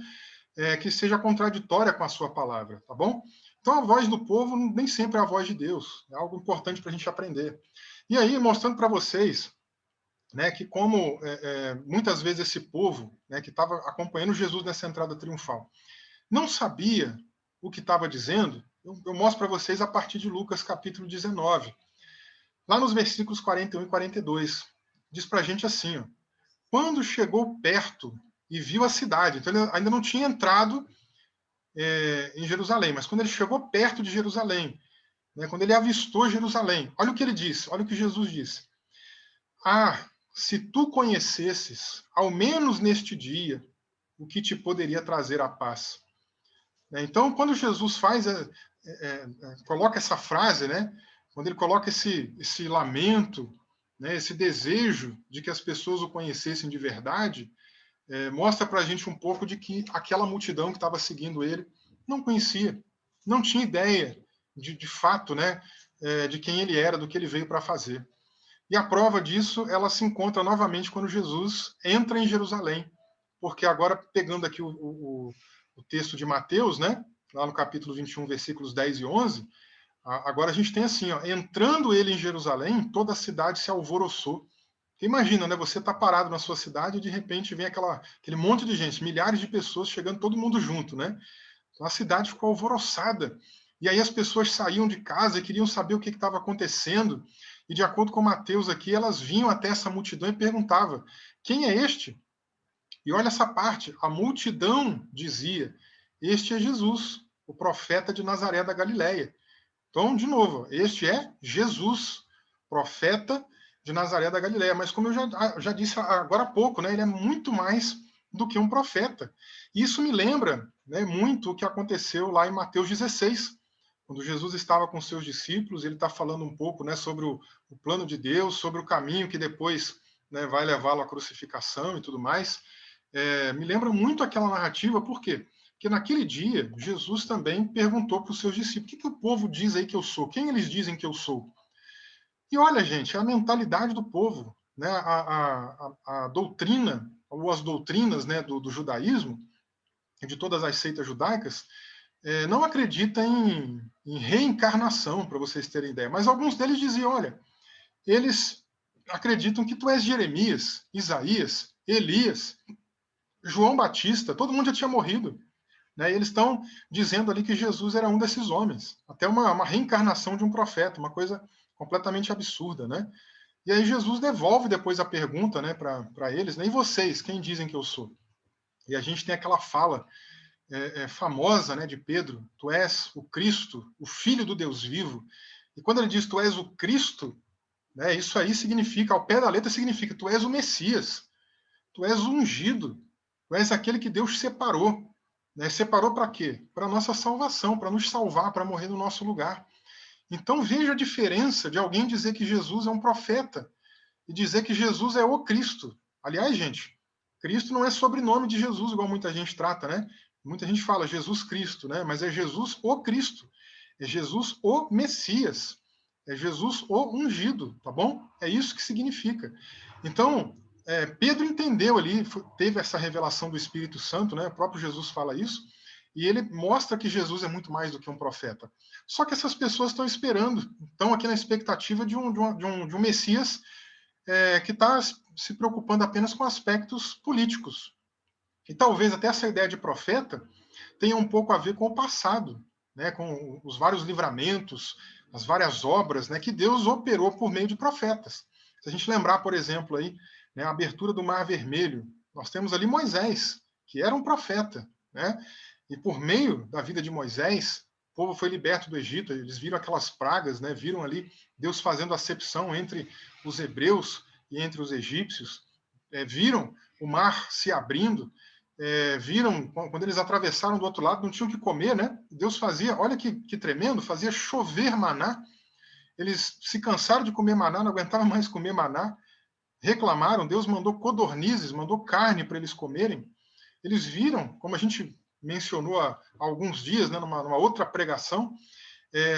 que seja contraditória com a sua palavra, tá bom? Então a voz do povo nem sempre é a voz de Deus, é algo importante para a gente aprender. E aí, mostrando para vocês, né, que como muitas vezes esse povo, né, que estava acompanhando Jesus nessa entrada triunfal, não sabia o que estava dizendo, eu mostro para vocês a partir de Lucas capítulo 19. Lá nos versículos 41 e 42, diz para a gente assim, ó, quando chegou perto e viu a cidade, então ele ainda não tinha entrado em Jerusalém, mas quando ele chegou perto de Jerusalém, né, quando ele avistou Jerusalém, olha o que ele disse, olha o que Jesus disse. Ah, se tu conhecesses, ao menos neste dia, o que te poderia trazer a paz. Então, quando Jesus coloca essa frase, né, quando ele coloca esse lamento, né, esse desejo de que as pessoas o conhecessem de verdade, mostra para a gente um pouco de que aquela multidão que estava seguindo ele não conhecia, não tinha ideia de fato, né, de quem ele era, do que ele veio para fazer. E a prova disso, ela se encontra novamente quando Jesus entra em Jerusalém, porque agora, pegando aqui o texto de Mateus, né, lá no capítulo 21, versículos 10 e 11, agora a gente tem assim, ó, entrando ele em Jerusalém, toda a cidade se alvoroçou. Imagina, né? Você está parado na sua cidade e de repente vem aquele monte de gente, milhares de pessoas chegando, todo mundo junto, né? Então a cidade ficou alvoroçada. E aí as pessoas saíam de casa e queriam saber o que estava acontecendo. E de acordo com Mateus aqui, elas vinham até essa multidão e perguntavam: quem é este? E olha essa parte: a multidão dizia: este é Jesus, o profeta de Nazaré da Galileia. Então, de novo, este é Jesus, profeta de Nazaré da Galileia. Mas como eu já disse agora há pouco, né, ele é muito mais do que um profeta. Isso me lembra, né, muito o que aconteceu lá em Mateus 16, quando Jesus estava com seus discípulos, ele está falando um pouco, né, sobre o plano de Deus, sobre o caminho que depois, né, vai levá-lo à crucificação e tudo mais. Me lembra muito aquela narrativa, por quê? Porque naquele dia, Jesus também perguntou para os seus discípulos: o que o povo diz aí que eu sou? Quem eles dizem que eu sou? E olha, gente, a mentalidade do povo, né, a doutrina, ou as doutrinas, né, do judaísmo, e de todas as seitas judaicas, não acredita em reencarnação, para vocês terem ideia. Mas alguns deles diziam: olha, eles acreditam que tu és Jeremias, Isaías, Elias, João Batista, todo mundo já tinha morrido. Né? E eles estão dizendo ali que Jesus era um desses homens, até uma reencarnação de um profeta, uma coisa completamente absurda. Né? E aí Jesus devolve depois a pergunta, né, para eles: né, e vocês, quem dizem que eu sou? E a gente tem aquela fala famosa, né, de Pedro: tu és o Cristo, o Filho do Deus vivo. E quando ele diz tu és o Cristo, né, isso aí significa, ao pé da letra, significa tu és o Messias, tu és o ungido, tu és aquele que Deus separou. Né? Separou para quê? Para a nossa salvação, para nos salvar, para morrer no nosso lugar. Então veja a diferença de alguém dizer que Jesus é um profeta e dizer que Jesus é o Cristo. Aliás, gente, Cristo não é sobrenome de Jesus, igual muita gente trata, né? Muita gente fala Jesus Cristo, né? Mas é Jesus o Cristo. É Jesus o Messias. É Jesus o ungido, tá bom? É isso que significa. Então, Pedro entendeu ali, teve essa revelação do Espírito Santo, né? O próprio Jesus fala isso, e ele mostra que Jesus é muito mais do que um profeta. Só que essas pessoas estão esperando, estão aqui na expectativa de um Messias que está se preocupando apenas com aspectos políticos. E talvez até essa ideia de profeta tenha um pouco a ver com o passado, né, com os vários livramentos, as várias obras, né, que Deus operou por meio de profetas. Se a gente lembrar, por exemplo, aí, né, a abertura do Mar Vermelho, nós temos ali Moisés, que era um profeta, né, e por meio da vida de Moisés, o povo foi liberto do Egito, eles viram aquelas pragas, né, viram ali Deus fazendo acepção entre os hebreus e entre os egípcios, viram o mar se abrindo, viram, quando eles atravessaram do outro lado, não tinham o que comer, né? Deus fazia, olha que tremendo, fazia chover maná. Eles se cansaram de comer maná, não aguentavam mais comer maná, reclamaram, Deus mandou codornizes, mandou carne para eles comerem. Eles viram, como a gente mencionou há alguns dias, né, numa outra pregação,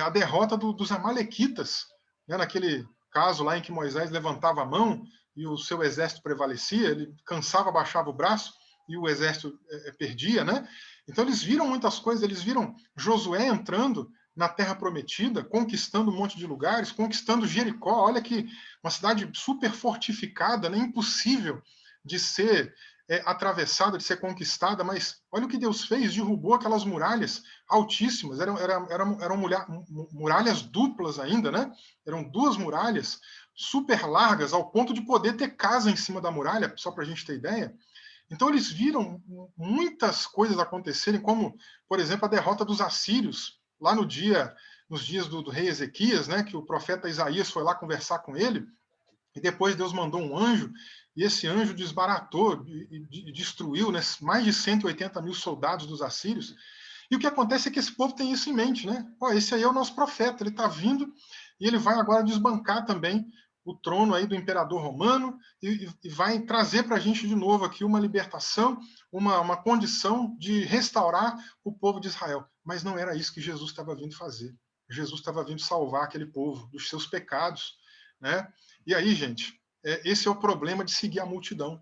a derrota dos amalequitas, né, naquele caso lá em que Moisés levantava a mão e o seu exército prevalecia, ele cansava, baixava o braço, e o exército perdia, né? Então eles viram muitas coisas, eles viram Josué entrando na Terra Prometida, conquistando um monte de lugares, conquistando Jericó, olha que uma cidade super fortificada, né? Impossível de ser atravessada, de ser conquistada, mas olha o que Deus fez, derrubou aquelas muralhas altíssimas, eram muralhas duplas ainda, né? Eram duas muralhas super largas, ao ponto de poder ter casa em cima da muralha, só para a gente ter ideia. Então eles viram muitas coisas acontecerem, como, por exemplo, a derrota dos assírios, lá nos dias do rei Ezequias, né, que o profeta Isaías foi lá conversar com ele, e depois Deus mandou um anjo, e esse anjo desbaratou e destruiu, né, mais de 180 mil soldados dos assírios. E o que acontece é que esse povo tem isso em mente, né? Ó, esse aí é o nosso profeta, ele está vindo e ele vai agora desbancar também o trono aí do imperador romano e vai trazer para a gente de novo aqui uma libertação, uma condição de restaurar o povo de Israel. Mas não era isso que Jesus estava vindo fazer. Jesus estava vindo salvar aquele povo dos seus pecados, né? E aí, gente, esse é o problema de seguir a multidão.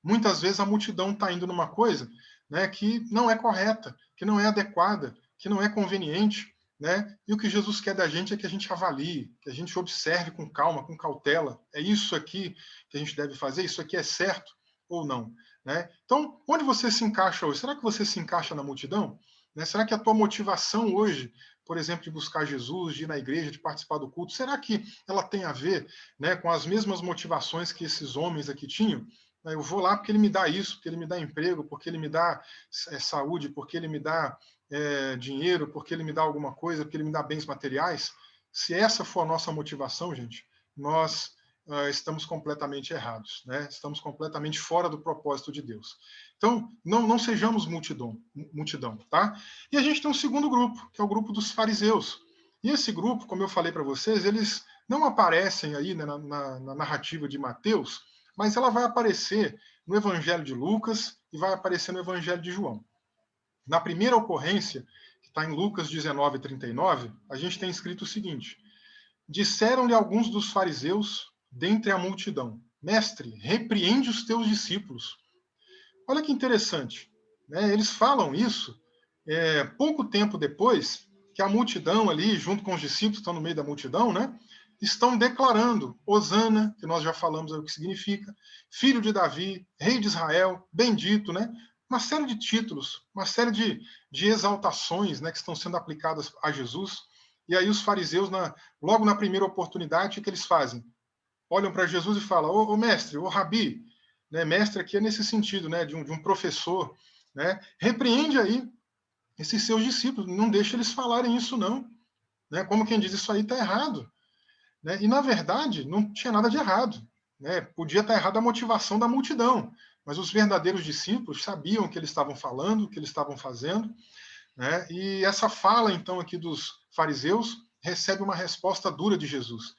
Muitas vezes a multidão está indo numa coisa, né, que não é correta, que não é adequada, que não é conveniente, né? E o que Jesus quer da gente é que a gente avalie, que a gente observe com calma, com cautela. É isso aqui que a gente deve fazer? Isso aqui é certo ou não? Né? Então, onde você se encaixa hoje? Será que você se encaixa na multidão? Né? Será que a tua motivação hoje, por exemplo, de buscar Jesus, de ir na igreja, de participar do culto, será que ela tem a ver, né, com as mesmas motivações que esses homens aqui tinham? Eu vou lá porque ele me dá isso, porque ele me dá emprego, porque ele me dá saúde, porque ele me dá dinheiro, porque ele me dá alguma coisa, porque ele me dá bens materiais. Se essa for a nossa motivação, gente, nós estamos completamente errados, né? Estamos completamente fora do propósito de Deus. Então, não sejamos multidão, tá? E a gente tem um segundo grupo, que é o grupo dos fariseus. E esse grupo, como eu falei para vocês, eles não aparecem aí, né, na narrativa de Mateus, mas ela vai aparecer no Evangelho de Lucas e vai aparecer no Evangelho de João. Na primeira ocorrência, que está em Lucas 19, 39, a gente tem escrito o seguinte: disseram-lhe alguns dos fariseus, dentre a multidão, mestre, repreende os teus discípulos. Olha que interessante, né? Eles falam isso pouco tempo depois que a multidão ali, junto com os discípulos, estão no meio da multidão, né? Estão declarando Hosana, que nós já falamos o que significa, filho de Davi, rei de Israel, bendito, né? Uma série de títulos, uma série de exaltações, né, que estão sendo aplicadas a Jesus. E aí os fariseus, logo na primeira oportunidade, o que eles fazem? Olham para Jesus e falam, ô mestre, ô rabi, né? Mestre aqui é nesse sentido, né, de um professor, né? Repreende aí esses seus discípulos, não deixa eles falarem isso não. Né? Como quem diz, isso aí está errado. Né? E, na verdade, não tinha nada de errado. Né? Podia estar errada a motivação da multidão, mas os verdadeiros discípulos sabiam o que eles estavam falando, o que eles estavam fazendo. Né? E essa fala, então, aqui dos fariseus recebe uma resposta dura de Jesus,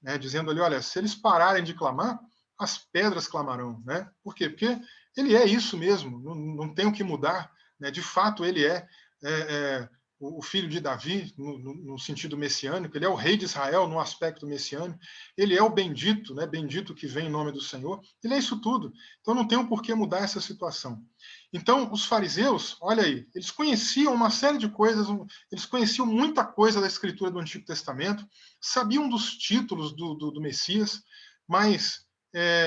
né? Dizendo ali, olha, se eles pararem de clamar, as pedras clamarão. Né? Por quê? Porque ele é isso mesmo, não tem o que mudar. Né? De fato, ele é o filho de Davi, no sentido messiânico, ele é o rei de Israel no aspecto messiânico, ele é o bendito, né? Bendito que vem em nome do Senhor, ele é isso tudo. Então não tem um porquê mudar essa situação. Então, os fariseus, olha aí, eles conheciam uma série de coisas, eles conheciam muita coisa da escritura do Antigo Testamento, sabiam dos títulos do Messias, mas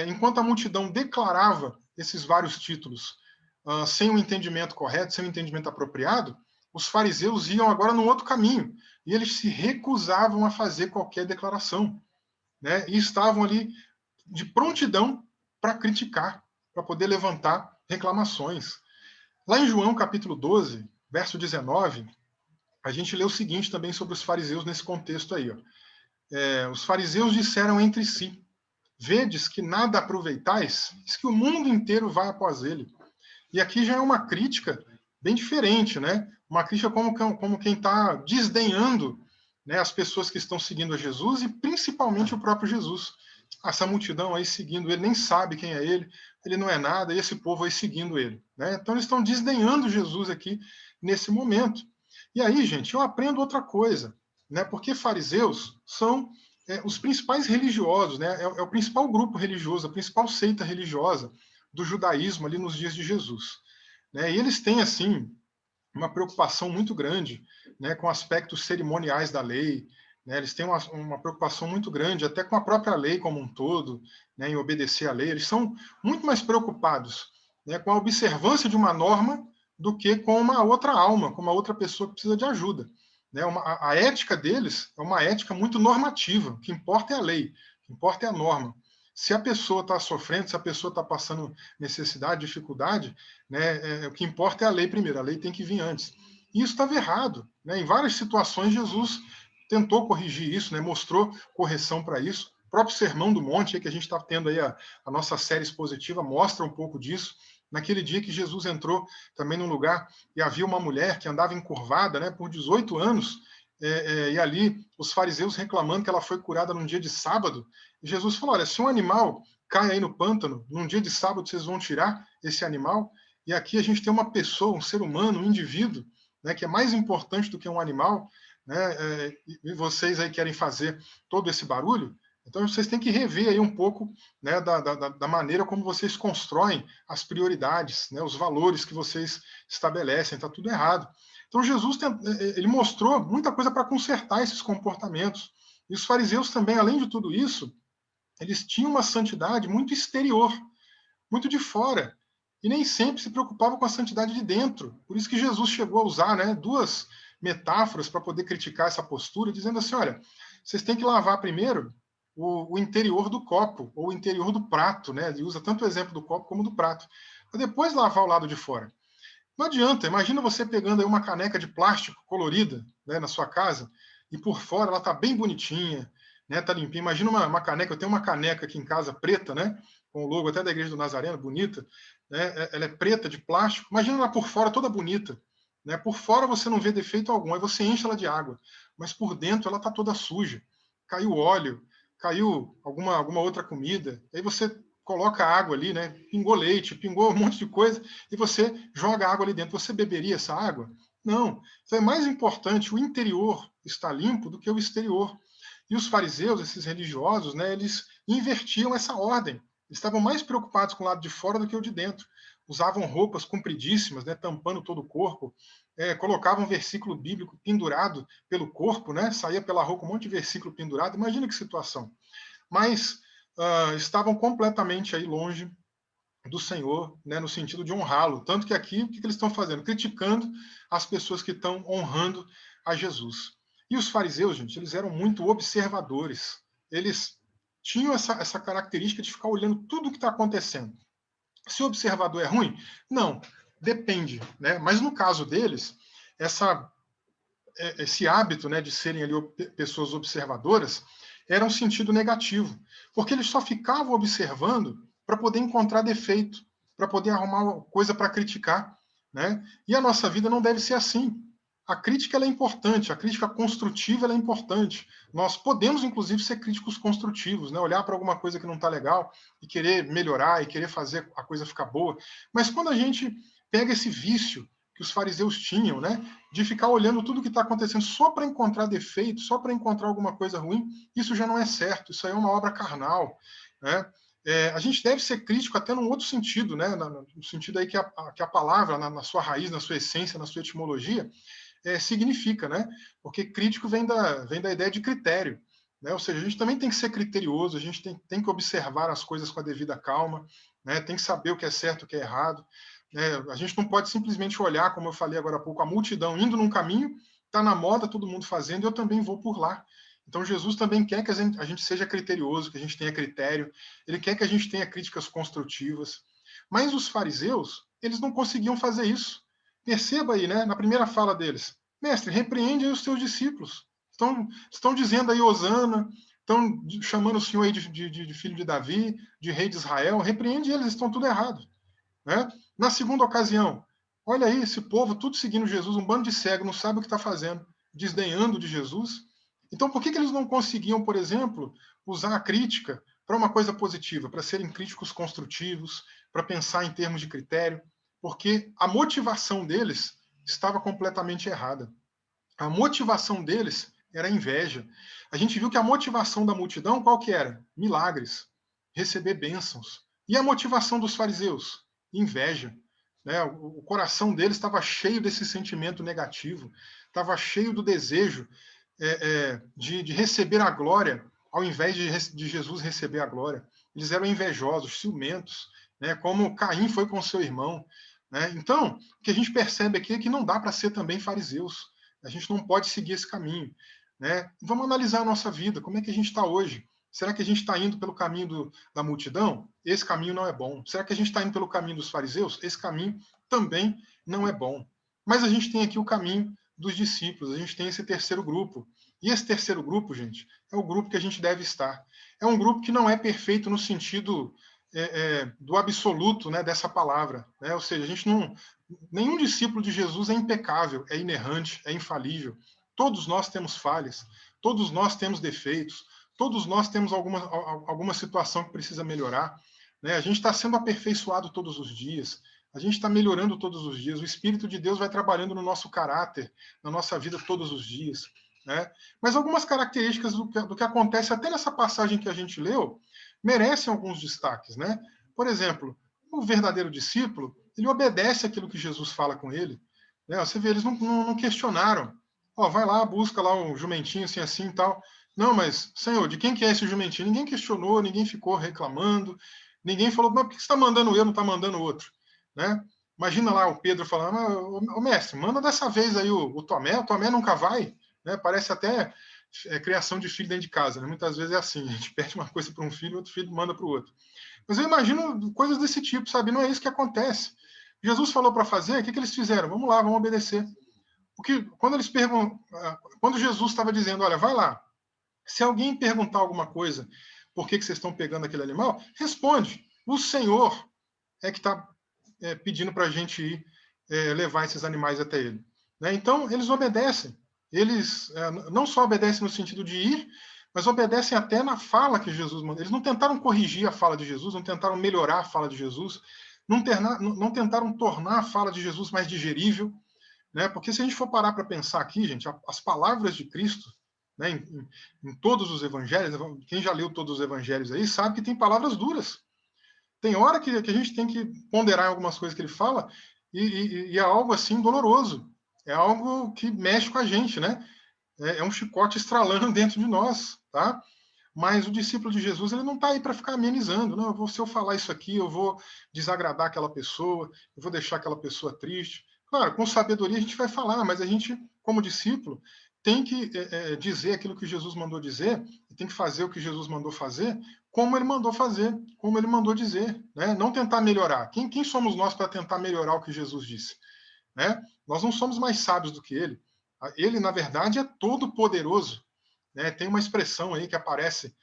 enquanto a multidão declarava esses vários títulos sem um entendimento correto, sem um entendimento apropriado, os fariseus iam agora num outro caminho, e eles se recusavam a fazer qualquer declaração, né? E estavam ali de prontidão para criticar, para poder levantar reclamações. Lá em João capítulo 12, verso 19, a gente lê o seguinte também sobre os fariseus nesse contexto aí. Ó. Os fariseus disseram entre si: vedes que nada aproveitais, diz que o mundo inteiro vai após ele. E aqui já é uma crítica bem diferente, né? Uma crítica como quem está desdenhando, né, as pessoas que estão seguindo a Jesus e principalmente o próprio Jesus. Essa multidão aí seguindo ele, nem sabe quem é ele não é nada, e esse povo aí seguindo ele. Né? Então eles estão desdenhando Jesus aqui nesse momento. E aí, gente, eu aprendo outra coisa, né? Porque fariseus são os principais religiosos, né? É o principal grupo religioso, a principal seita religiosa do judaísmo ali nos dias de Jesus. Né? E eles têm, assim, uma preocupação muito grande, né, com aspectos cerimoniais da lei, né? Eles têm uma preocupação muito grande até com a própria lei como um todo, né, em obedecer à lei. Eles são muito mais preocupados, né, com a observância de uma norma do que com uma outra alma, com uma outra pessoa que precisa de ajuda. Né? A ética deles é uma ética muito normativa. O que importa é a lei, o que importa é a norma. Se a pessoa está sofrendo, se a pessoa está passando necessidade, dificuldade, né, o que importa é a lei primeiro, a lei tem que vir antes. E isso estava errado. Né? Em várias situações, Jesus tentou corrigir isso, né, mostrou correção para isso. O próprio Sermão do Monte, que a gente está tendo aí a nossa série expositiva, mostra um pouco disso. Naquele dia que Jesus entrou também num lugar e havia uma mulher que andava encurvada, né, por 18 anos, e ali os fariseus reclamando que ela foi curada num dia de sábado. E Jesus falou: olha, se um animal cai aí no pântano, num dia de sábado vocês vão tirar esse animal. E aqui a gente tem uma pessoa, um ser humano, um indivíduo, né, que é mais importante do que um animal, né, e vocês aí querem fazer todo esse barulho. Então vocês têm que rever aí um pouco, né, da maneira como vocês constroem as prioridades, né, os valores que vocês estabelecem. Está tudo errado. Então Jesus ele mostrou muita coisa para consertar esses comportamentos. E os fariseus também, além de tudo isso, eles tinham uma santidade muito exterior, muito de fora, e nem sempre se preocupavam com a santidade de dentro. Por isso que Jesus chegou a usar, né, duas metáforas para poder criticar essa postura, dizendo assim: olha, vocês têm que lavar primeiro o interior do copo, ou o interior do prato, né? Ele usa tanto o exemplo do copo como do prato, para depois lavar o lado de fora. Não adianta, imagina você pegando aí uma caneca de plástico colorida, né, na sua casa, e por fora ela está bem bonitinha, né, tá limpinha. Imagina uma caneca, eu tenho uma caneca aqui em casa preta, né, com o logo até da Igreja do Nazareno, bonita, né, ela é preta, de plástico. Imagina ela por fora toda bonita. Né, por fora você não vê defeito algum, aí você enche ela de água, mas por dentro ela está toda suja. Caiu óleo, caiu alguma outra comida, aí você coloca água ali, né? Pingou leite, pingou um monte de coisa, e você joga água ali dentro. Você beberia essa água? Não. Então é mais importante o interior estar limpo do que o exterior. E os fariseus, esses religiosos, né, eles invertiam essa ordem. Eles estavam mais preocupados com o lado de fora do que o de dentro. Usavam roupas compridíssimas, né, tampando todo o corpo, colocavam um versículo bíblico pendurado pelo corpo, né, saía pela roupa um monte de versículo pendurado. Imagina que situação. Mas estavam completamente aí longe do Senhor, né, no sentido de honrá-lo. Tanto que aqui, o que eles estão fazendo? Criticando as pessoas que estão honrando a Jesus. E os fariseus, gente, eles eram muito observadores. Eles tinham essa característica de ficar olhando tudo o que está acontecendo. Se o observador é ruim? Não, depende. Né? Mas no caso deles, esse hábito, né, de serem ali pessoas observadoras era um sentido negativo, porque eles só ficavam observando para poder encontrar defeito, para poder arrumar coisa para criticar, né? E a nossa vida não deve ser assim. A crítica ela é importante, a crítica construtiva ela é importante. Nós podemos, inclusive, ser críticos construtivos, né? Olhar para alguma coisa que não está legal e querer melhorar e querer fazer a coisa ficar boa. Mas quando a gente pega esse vício, que os fariseus tinham, né? De ficar olhando tudo que está acontecendo só para encontrar defeito, só para encontrar alguma coisa ruim, isso já não é certo, isso aí é uma obra carnal, né? A gente deve ser crítico até num outro sentido, né? No sentido aí que a palavra, na sua raiz, na sua essência, na sua etimologia, significa, né? Porque crítico vem da ideia de critério, né? Ou seja, a gente também tem que ser criterioso, a gente tem que observar as coisas com a devida calma, né? Tem que saber o que é certo, o que é errado. A gente não pode simplesmente olhar, como eu falei agora há pouco, a multidão indo num caminho, está na moda, todo mundo fazendo, e eu também vou por lá. Então, Jesus também quer que a gente seja criterioso, que a gente tenha critério, ele quer que a gente tenha críticas construtivas. Mas os fariseus, eles não conseguiam fazer isso. Perceba aí, né, na primeira fala deles, mestre, repreende aí os seus discípulos. Estão dizendo aí, Hosana, estão chamando o Senhor aí de filho de Davi, de rei de Israel, repreende eles, estão tudo errado. Né? Na segunda ocasião, olha aí, esse povo tudo seguindo Jesus, um bando de cego, não sabe o que está fazendo, desdenhando de Jesus. Então, por que eles não conseguiam, por exemplo, usar a crítica para uma coisa positiva, para serem críticos construtivos, para pensar em termos de critério? Porque a motivação deles estava completamente errada. A motivação deles era inveja. A gente viu que a motivação da multidão qual que era? Milagres, receber bênçãos. E a motivação dos fariseus? Inveja. Né? O coração deles estava cheio desse sentimento negativo, estava cheio do desejo de receber a glória, ao invés de Jesus receber a glória. Eles eram invejosos, ciumentos, né? Como Caim foi com seu irmão. Né? Então, o que a gente percebe aqui é que não dá para ser também fariseus. A gente não pode seguir esse caminho. Né? Vamos analisar a nossa vida, como é que a gente está hoje? Será que a gente está indo pelo caminho da multidão? Esse caminho não é bom. Será que a gente está indo pelo caminho dos fariseus? Esse caminho também não é bom. Mas a gente tem aqui o caminho dos discípulos, a gente tem esse terceiro grupo. E esse terceiro grupo, gente, é o grupo que a gente deve estar. É um grupo que não é perfeito no sentido do absoluto, né, dessa palavra. Né? Ou seja, a gente não. Nenhum discípulo de Jesus é impecável, é inerrante, é infalível. Todos nós temos falhas, todos nós temos defeitos, todos nós temos alguma situação que precisa melhorar. Né? A gente está sendo aperfeiçoado todos os dias, a gente está melhorando todos os dias, o Espírito de Deus vai trabalhando no nosso caráter, na nossa vida todos os dias. Né? Mas algumas características do que acontece até nessa passagem que a gente leu merecem alguns destaques. Né? Por exemplo, o verdadeiro discípulo, ele obedece aquilo que Jesus fala com ele. Né? Você vê, eles não questionaram. Vai lá, busca lá um jumentinho assim, assim e tal. Não, mas, Senhor, de quem que é esse jumentinho? Ninguém questionou, ninguém ficou reclamando, ninguém falou, mas por que você está mandando eu, não está mandando outro? Né? Imagina lá o Pedro falando, ô mestre, manda dessa vez aí o Tomé nunca vai. Né? Parece até criação de filho dentro de casa. Né? Muitas vezes é assim, a gente pede uma coisa para um filho, outro filho manda para o outro. Mas eu imagino coisas desse tipo, sabe? Não é isso que acontece. Jesus falou para fazer, o que eles fizeram? Vamos lá, vamos obedecer. Quando Jesus estava dizendo, olha, vai lá, se alguém perguntar alguma coisa, por que vocês estão pegando aquele animal, responde. O Senhor é que está pedindo para a gente ir levar esses animais até ele. Né? Então, eles obedecem. Eles não só obedecem no sentido de ir, mas obedecem até na fala que Jesus mandou. Eles não tentaram corrigir a fala de Jesus, não tentaram melhorar a fala de Jesus, não tentaram tornar a fala de Jesus mais digerível. Né? Porque se a gente for parar para pensar aqui, gente, as palavras de Cristo, né, em todos os evangelhos, quem já leu todos os evangelhos aí sabe que tem palavras duras. Tem hora que a gente tem que ponderar algumas coisas que ele fala e é algo assim doloroso. É algo que mexe com a gente, né? É um chicote estralando dentro de nós, tá? Mas o discípulo de Jesus, ele não está aí para ficar amenizando. Não, se eu falar isso aqui, eu vou desagradar aquela pessoa, eu vou deixar aquela pessoa triste. Claro, com sabedoria a gente vai falar, mas a gente, como discípulo, tem que dizer aquilo que Jesus mandou dizer, tem que fazer o que Jesus mandou fazer, como ele mandou fazer, como ele mandou dizer. Né? Não tentar melhorar. Quem somos nós para tentar melhorar o que Jesus disse? Né? Nós não somos mais sábios do que ele. Ele, na verdade, é todo poderoso. Né? Tem uma expressão aí que aparece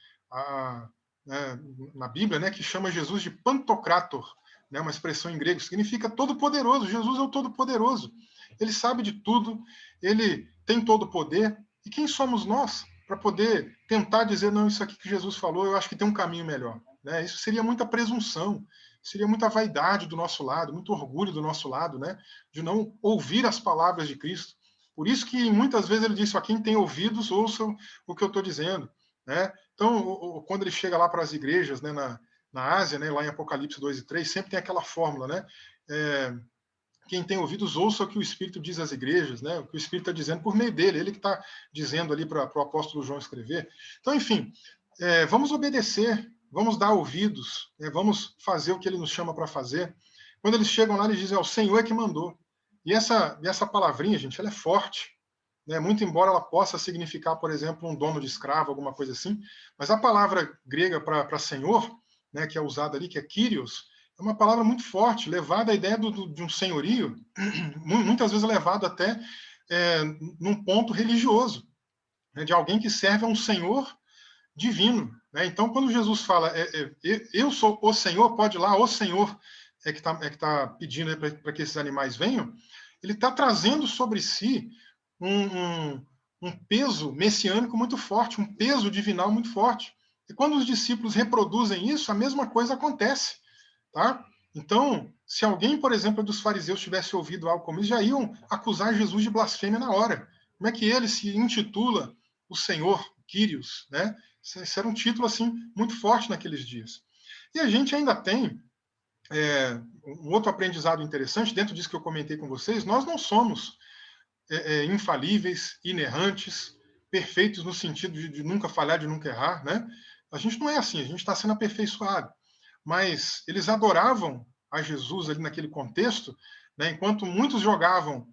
na Bíblia, né, que chama Jesus de Pantocrator, né, uma expressão em grego, significa todo-poderoso. Jesus é o todo-poderoso. Ele sabe de tudo, ele tem todo o poder. E quem somos nós para poder tentar dizer, não, isso aqui que Jesus falou, eu acho que tem um caminho melhor. Né? Isso seria muita presunção, seria muita vaidade do nosso lado, muito orgulho do nosso lado, né? De não ouvir as palavras de Cristo. Por isso que muitas vezes ele disse: a quem tem ouvidos, ouçam o que eu estou dizendo, né? Então, quando ele chega lá para as igrejas, né, na Ásia, né, lá em Apocalipse 2 e 3, sempre tem aquela fórmula, né? Quem tem ouvidos, ouça o que o Espírito diz às igrejas, né? O que o Espírito está dizendo por meio dele, ele que está dizendo ali para o apóstolo João escrever. Então, enfim, vamos obedecer, vamos dar ouvidos, né? Vamos fazer o que ele nos chama para fazer. Quando eles chegam lá, eles dizem: o Senhor é que mandou. E essa palavrinha, gente, ela é forte, né? Muito embora ela possa significar, por exemplo, um dono de escravo, alguma coisa assim, mas a palavra grega para Senhor, né, que é usada ali, que é Kyrios, é uma palavra muito forte, levada à ideia de um senhorio, muitas vezes levado até num ponto religioso, né, de alguém que serve a um senhor divino, né? Então, quando Jesus fala, eu sou o Senhor, pode ir lá, o Senhor é que tá pedindo para que esses animais venham, ele está trazendo sobre si um peso messiânico muito forte, um peso divinal muito forte. E quando os discípulos reproduzem isso, a mesma coisa acontece, tá? Então, se alguém, por exemplo, dos fariseus tivesse ouvido algo como isso, já iam acusar Jesus de blasfêmia na hora. Como é que ele se intitula o Senhor, Kyrios, né? Esse era um título assim muito forte naqueles dias. E a gente ainda tem um outro aprendizado interessante dentro disso que eu comentei com vocês. Nós não somos infalíveis, inerrantes, perfeitos no sentido de nunca falhar, de nunca errar, né? A gente não é assim, a gente está sendo aperfeiçoado. Mas eles adoravam a Jesus ali naquele contexto, né? Enquanto muitos jogavam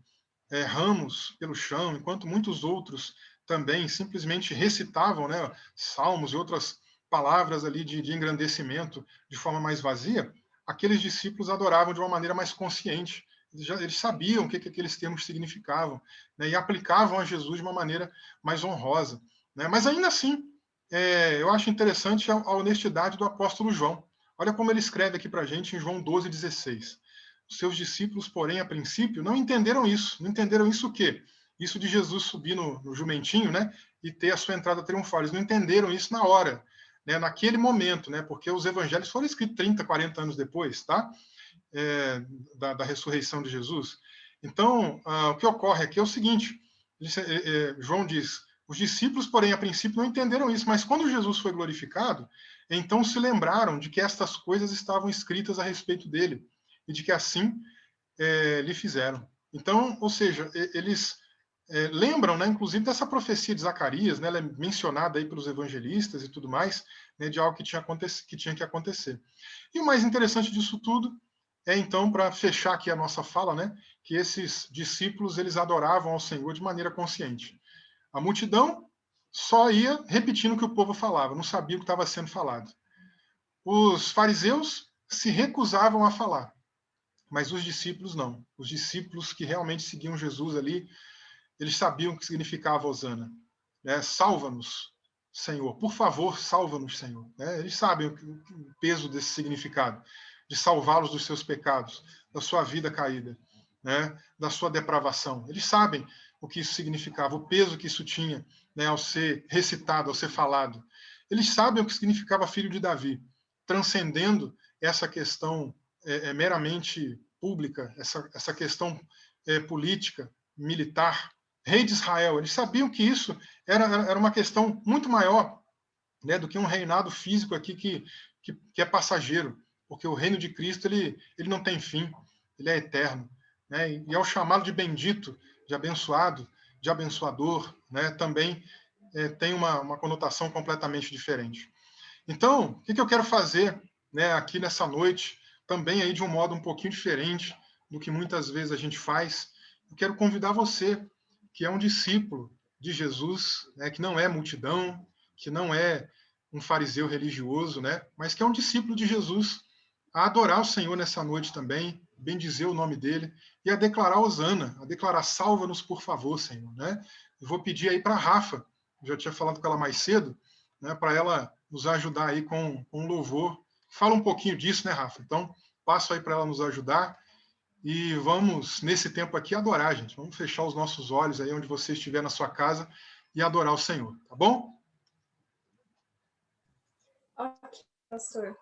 ramos pelo chão, enquanto muitos outros também simplesmente recitavam, né, salmos e outras palavras ali de engrandecimento de forma mais vazia, aqueles discípulos adoravam de uma maneira mais consciente. Eles sabiam o que aqueles termos significavam, né, e aplicavam a Jesus de uma maneira mais honrosa, né? Mas ainda assim, eu acho interessante a honestidade do apóstolo João. Olha como ele escreve aqui para a gente em João 12,16. Os seus discípulos, porém, a princípio, não entenderam isso. Não entenderam isso o quê? Isso de Jesus subir no jumentinho, né, e ter a sua entrada triunfal. Eles não entenderam isso na hora, né, naquele momento, né, porque os evangelhos foram escritos 30, 40 anos depois, tá? Da ressurreição de Jesus. Então, o que ocorre aqui é o seguinte: João diz, os discípulos, porém, a princípio não entenderam isso, mas quando Jesus foi glorificado, então se lembraram de que estas coisas estavam escritas a respeito dele, e de que assim lhe fizeram. Então, ou seja, eles lembram, né, inclusive, dessa profecia de Zacarias, né, ela é mencionada aí pelos evangelistas e tudo mais, né, de algo que tinha que acontecer. E o mais interessante disso tudo então, para fechar aqui a nossa fala, né, que esses discípulos eles adoravam ao Senhor de maneira consciente. A multidão só ia repetindo o que o povo falava, não sabia o que estava sendo falado. Os fariseus se recusavam a falar, mas os discípulos não. Os discípulos que realmente seguiam Jesus ali, eles sabiam o que significava Hosana. Né? Salva-nos, Senhor. Por favor, salva-nos, Senhor. Né? Eles sabem o peso desse significado, de salvá-los dos seus pecados, da sua vida caída, né? Da sua depravação. Eles sabem o que isso significava, o peso que isso tinha, né, ao ser recitado, ao ser falado. Eles sabem o que significava filho de Davi, transcendendo essa questão meramente pública, essa questão política, militar, rei de Israel. Eles sabiam que isso era uma questão muito maior, né, do que um reinado físico aqui que é passageiro, porque o reino de Cristo ele não tem fim, ele é eterno, né, e ao chamado de bendito, de abençoado, de abençoador, né, também tem uma conotação completamente diferente. Então, o que eu quero fazer, né, aqui nessa noite, também aí de um modo um pouquinho diferente do que muitas vezes a gente faz, eu quero convidar você, que é um discípulo de Jesus, né, que não é multidão, que não é um fariseu religioso, né, mas que é um discípulo de Jesus, a adorar o Senhor nessa noite também, bendizer o nome dele e a declarar hosana, a declarar salva-nos por favor, Senhor, né? Eu vou pedir aí para a Rafa, eu já tinha falado com ela mais cedo, né, para ela nos ajudar aí com louvor. Fala um pouquinho disso, né, Rafa? Então, passo aí para ela nos ajudar e vamos, nesse tempo aqui, adorar, gente. Vamos fechar os nossos olhos aí onde você estiver na sua casa e adorar o Senhor, tá bom? Ok, pastor.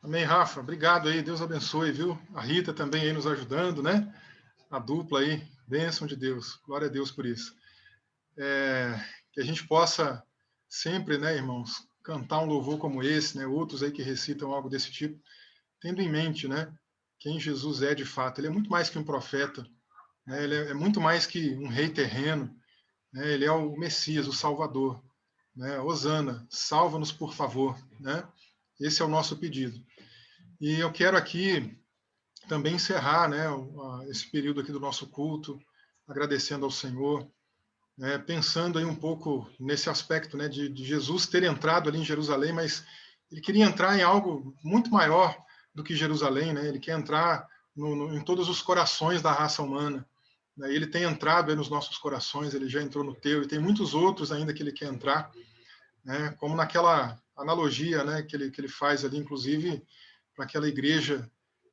Amém, Rafa. Obrigado aí. Deus abençoe, viu? A Rita também aí nos ajudando, né? A dupla aí. Bênção de Deus. Glória a Deus por isso. Que a gente possa sempre, né, irmãos, cantar um louvor como esse, né? Outros aí que recitam algo desse tipo, tendo em mente, né? Quem Jesus é de fato. Ele é muito mais que um profeta, né? Ele é muito mais que um rei terreno, né? Ele é o Messias, o Salvador, né? Hosana, salva-nos por favor, né? Esse é o nosso pedido. E eu quero aqui também encerrar, né, esse período aqui do nosso culto, agradecendo ao Senhor, né, pensando aí um pouco nesse aspecto, né, de Jesus ter entrado ali em Jerusalém, mas ele queria entrar em algo muito maior do que Jerusalém, né? Ele quer entrar em todos os corações da raça humana. Né? Ele tem entrado aí nos nossos corações, ele já entrou no teu, e tem muitos outros ainda que ele quer entrar, né? Como naquela analogia, né, que ele faz ali, inclusive, para aquela igreja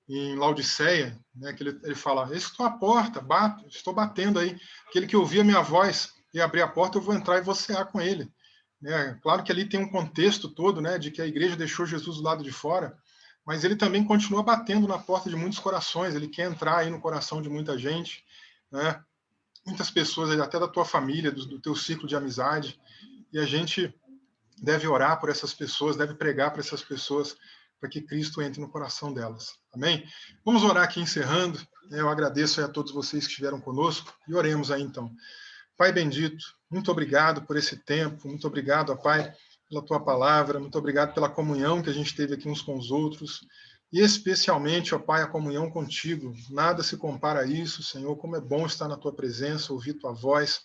em Laodiceia, né, que ele fala, eu estou à porta, estou batendo aí, aquele que ouvir a minha voz e abrir a porta, eu vou entrar e vou cear com ele. Né? Claro que ali tem um contexto todo, né, de que a igreja deixou Jesus do lado de fora, mas ele também continua batendo na porta de muitos corações, ele quer entrar aí no coração de muita gente, né? Muitas pessoas, até da tua família, do teu ciclo de amizade, e a gente deve orar por essas pessoas, deve pregar para essas pessoas, para que Cristo entre no coração delas. Amém? Vamos orar aqui encerrando. Eu agradeço a todos vocês que estiveram conosco e oremos aí então. Pai bendito, muito obrigado por esse tempo, muito obrigado, ó Pai, pela tua palavra, muito obrigado pela comunhão que a gente teve aqui uns com os outros, e especialmente, ó Pai, a comunhão contigo. Nada se compara a isso, Senhor, como é bom estar na tua presença, ouvir tua voz,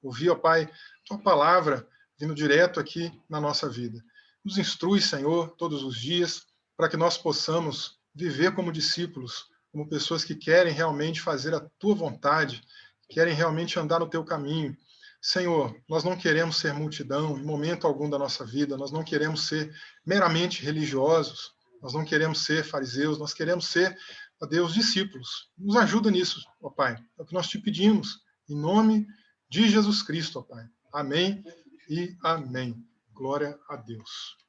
ouvir, ó Pai, tua palavra vindo direto aqui na nossa vida. Nos instrui, Senhor, todos os dias, para que nós possamos viver como discípulos, como pessoas que querem realmente fazer a tua vontade, querem realmente andar no teu caminho. Senhor, nós não queremos ser multidão em momento algum da nossa vida, nós não queremos ser meramente religiosos, nós não queremos ser fariseus, nós queremos ser, ó Deus, discípulos. Nos ajuda nisso, ó Pai. É o que nós te pedimos, em nome de Jesus Cristo, ó Pai. Amém e amém. Glória a Deus.